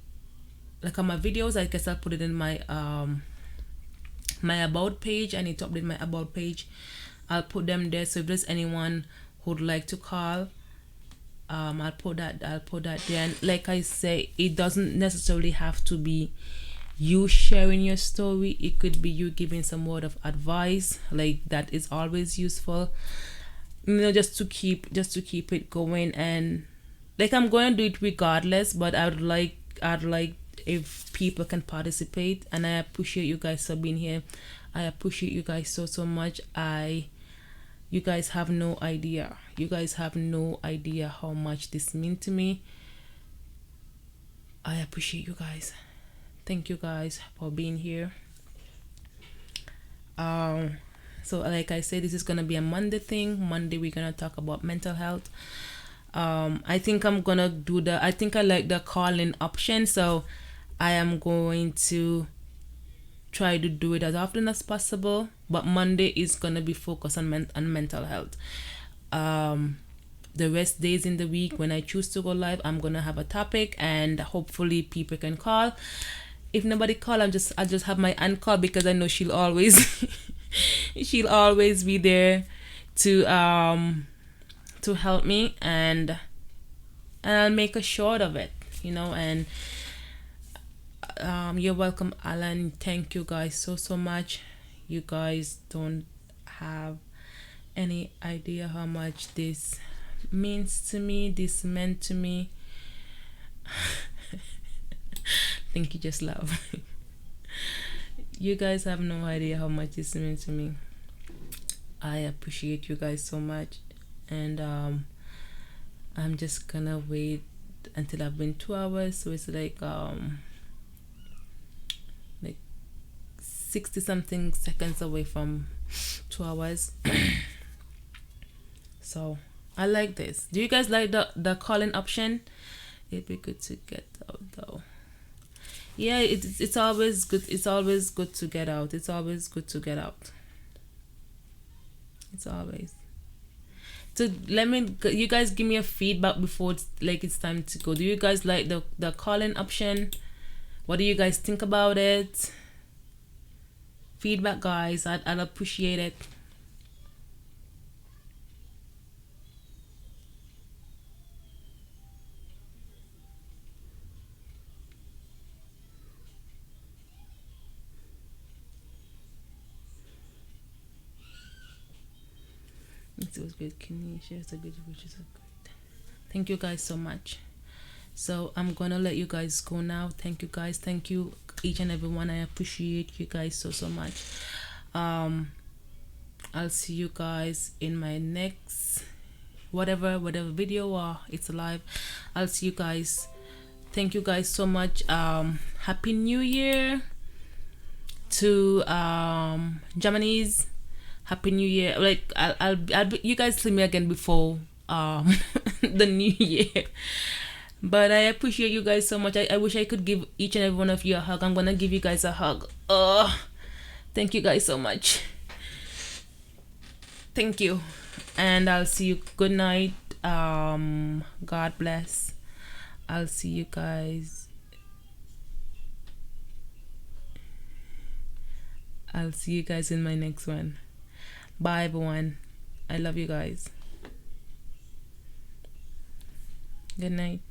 like, on my videos. I guess I'll put it in my my about page. I need to update my about page. I'll put them there. So if there's anyone who'd like to call, I'll put that there. And like I say, it doesn't necessarily have to be you sharing your story. It could be you giving some word of advice, like that is always useful, just to keep it going. And like, I'm going to do it regardless, but I'd like if people can participate. And I appreciate you guys for being here. I appreciate you guys so much. You guys have no idea how much this means to me. I appreciate you guys. Thank you guys for being here. So like I said, this is gonna be a Monday thing. Monday we're gonna talk about mental health. I think I'm gonna do I like the call-in option, so I am going to try to do it as often as possible, but Monday is gonna be focused on mental health. The rest days in the week, when I choose to go live, I'm gonna have a topic, and hopefully people can call. If nobody call, I'll just have my aunt call, because I know she'll always be there to help me, and I'll make a short of it, and you're welcome, Alan. Thank you guys so much. You guys don't have any idea how much this means to me. This meant to me. Thank you, just love. You guys have no idea how much this means to me. I appreciate you guys so much, and I'm just gonna wait until I've been 2 hours, so it's like 60 something seconds away from 2 hours. So I like this. Do you guys like the call-in option? It'd be good to get out though. Yeah, it's always good. It's always good to get out. It's always good to get out. It's always. So you guys give me a feedback before it's time to go. Do you guys like the call-in option? What do you guys think about it? feedback, guys. I'd appreciate it. It was good. Kenisha, it's a good, which is a good. Thank you guys so much. So I'm gonna let you guys go now. Thank you guys. Thank you each and every one. I appreciate you guys so much. I'll see you guys in my next whatever video or it's live. I'll see you guys. Thank you guys so much. Happy New Year to Germany's. Happy New Year. Like I'll you guys see me again before the new year. But I appreciate you guys so much. I wish I could give each and every one of you a hug. I'm gonna give you guys a hug. Thank you guys so much. Thank you. And I'll see you. Good night. God bless. I'll see you guys. I'll see you guys in my next one. Bye everyone. I love you guys. Good night.